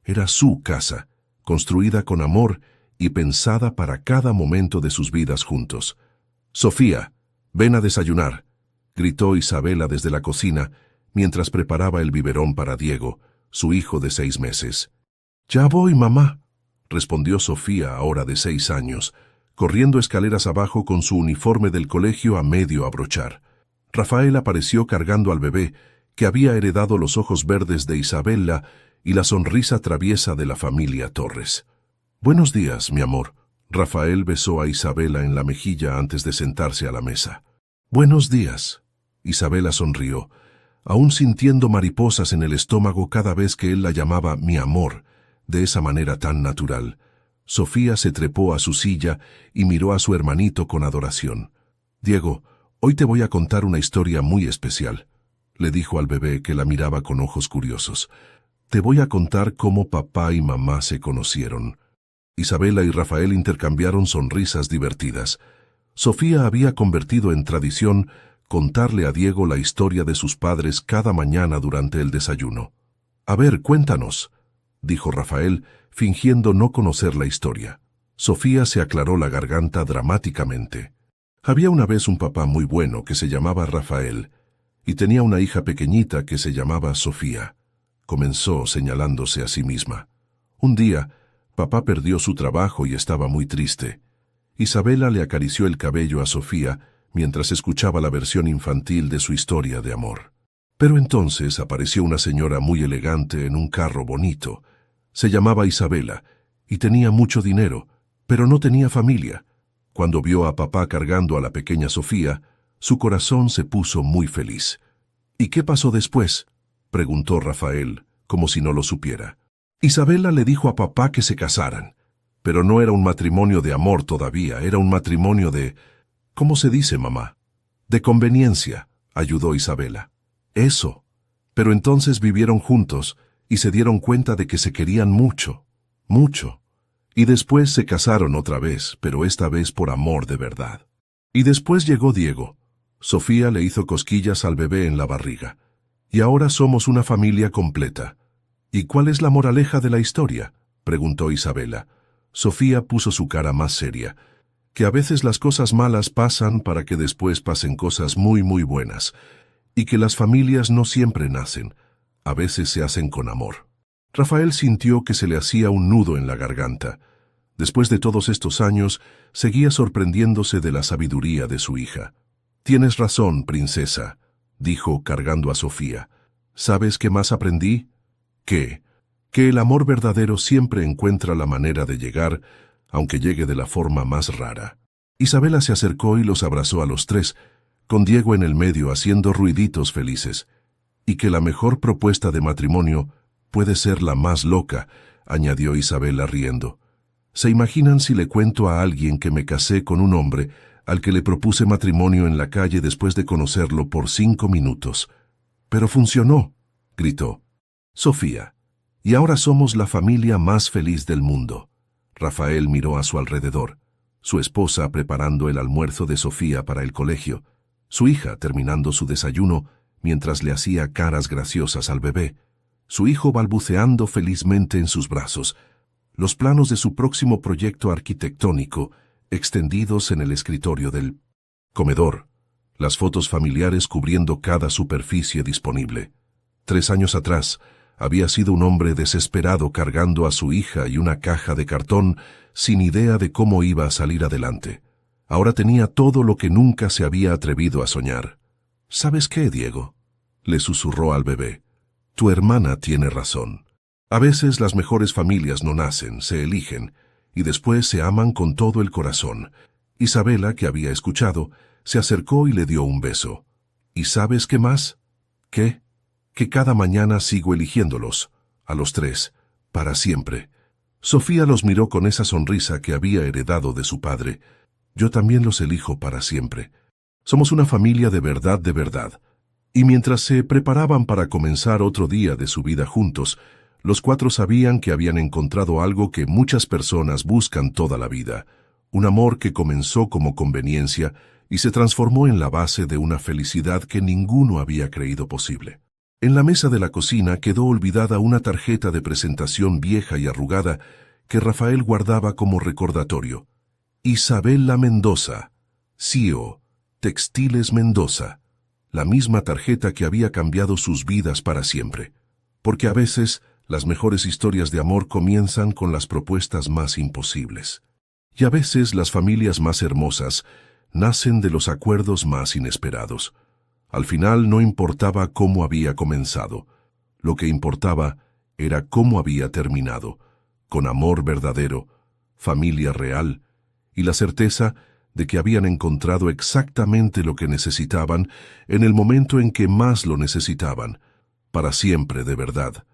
Era su casa, construida con amor y pensada para cada momento de sus vidas juntos. «Sofía, ven a desayunar», gritó Isabela desde la cocina mientras preparaba el biberón para Diego, su hijo de 6 meses. «Ya voy, mamá», respondió Sofía, ahora de 6 años, corriendo escaleras abajo con su uniforme del colegio a medio abrochar. Rafael apareció cargando al bebé, que había heredado los ojos verdes de Isabela y la sonrisa traviesa de la familia Torres. «Buenos días, mi amor». Rafael besó a Isabela en la mejilla antes de sentarse a la mesa. «Buenos días». Isabela sonrió, aún sintiendo mariposas en el estómago cada vez que él la llamaba mi amor, de esa manera tan natural. Sofía se trepó a su silla y miró a su hermanito con adoración. «Diego, hoy te voy a contar una historia muy especial», le dijo al bebé, que la miraba con ojos curiosos. «Te voy a contar cómo papá y mamá se conocieron». Isabela y Rafael intercambiaron sonrisas divertidas. Sofía había convertido en tradición contarle a Diego la historia de sus padres cada mañana durante el desayuno. «A ver, cuéntanos», dijo Rafael, fingiendo no conocer la historia. Sofía se aclaró la garganta dramáticamente. «Había una vez un papá muy bueno que se llamaba Rafael, y tenía una hija pequeñita que se llamaba Sofía», comenzó señalándose a sí misma. «Un día, papá perdió su trabajo y estaba muy triste. Isabela le acarició el cabello a Sofía mientras escuchaba la versión infantil de su historia de amor. Pero entonces apareció una señora muy elegante en un carro bonito. Se llamaba Isabela y tenía mucho dinero, pero no tenía familia. Cuando vio a papá cargando a la pequeña Sofía, su corazón se puso muy feliz». «¿Y qué pasó después?», preguntó Rafael, como si no lo supiera. «Isabela le dijo a papá que se casaran, pero no era un matrimonio de amor todavía, era un matrimonio de... ¿Cómo se dice, mamá? De conveniencia», ayudó Isabela. «Eso. Pero entonces vivieron juntos y se dieron cuenta de que se querían mucho, mucho. Y después se casaron otra vez, pero esta vez por amor de verdad. Y después llegó Diego». Sofía le hizo cosquillas al bebé en la barriga. «Y ahora somos una familia completa». «¿Y cuál es la moraleja de la historia?», preguntó Isabela. Sofía puso su cara más seria. «Que a veces las cosas malas pasan para que después pasen cosas muy, muy buenas. Y que las familias no siempre nacen, a veces se hacen con amor». Rafael sintió que se le hacía un nudo en la garganta. Después de todos estos años, seguía sorprendiéndose de la sabiduría de su hija. «Tienes razón, princesa», dijo cargando a Sofía. «¿Sabes qué más aprendí? ¿Qué? Que el amor verdadero siempre encuentra la manera de llegar, aunque llegue de la forma más rara». Isabela se acercó y los abrazó a los 3, con Diego en el medio haciendo ruiditos felices. «Y que la mejor propuesta de matrimonio puede ser la más loca», añadió Isabela riendo. «¿Se imaginan si le cuento a alguien que me casé con un hombre al que le propuse matrimonio en la calle después de conocerlo por 5 minutos? Pero funcionó», gritó. «Sofía, y ahora somos la familia más feliz del mundo». Rafael miró a su alrededor. Su esposa preparando el almuerzo de Sofía para el colegio. Su hija terminando su desayuno mientras le hacía caras graciosas al bebé. Su hijo balbuceando felizmente en sus brazos. Los planos de su próximo proyecto arquitectónico extendidos en el escritorio del comedor. Las fotos familiares cubriendo cada superficie disponible. 3 años atrás, había sido un hombre desesperado cargando a su hija y una caja de cartón sin idea de cómo iba a salir adelante. Ahora tenía todo lo que nunca se había atrevido a soñar. «¿Sabes qué, Diego?», le susurró al bebé. «Tu hermana tiene razón. A veces las mejores familias no nacen, se eligen, y después se aman con todo el corazón». Isabela, que había escuchado, se acercó y le dio un beso. «¿Y sabes qué más?». «¿Qué?». «Que cada mañana sigo eligiéndolos, a los 3, para siempre». Sofía los miró con esa sonrisa que había heredado de su padre. «Yo también los elijo para siempre. Somos una familia de verdad, de verdad». Y mientras se preparaban para comenzar otro día de su vida juntos, los 4 sabían que habían encontrado algo que muchas personas buscan toda la vida, un amor que comenzó como conveniencia y se transformó en la base de una felicidad que ninguno había creído posible. En la mesa de la cocina quedó olvidada una tarjeta de presentación vieja y arrugada que Rafael guardaba como recordatorio. Isabela Mendoza, CEO, Textiles Mendoza. La misma tarjeta que había cambiado sus vidas para siempre. Porque a veces las mejores historias de amor comienzan con las propuestas más imposibles. Y a veces las familias más hermosas nacen de los acuerdos más inesperados. Al final no importaba cómo había comenzado. Lo que importaba era cómo había terminado, con amor verdadero, familia real y la certeza de que habían encontrado exactamente lo que necesitaban en el momento en que más lo necesitaban, para siempre de verdad.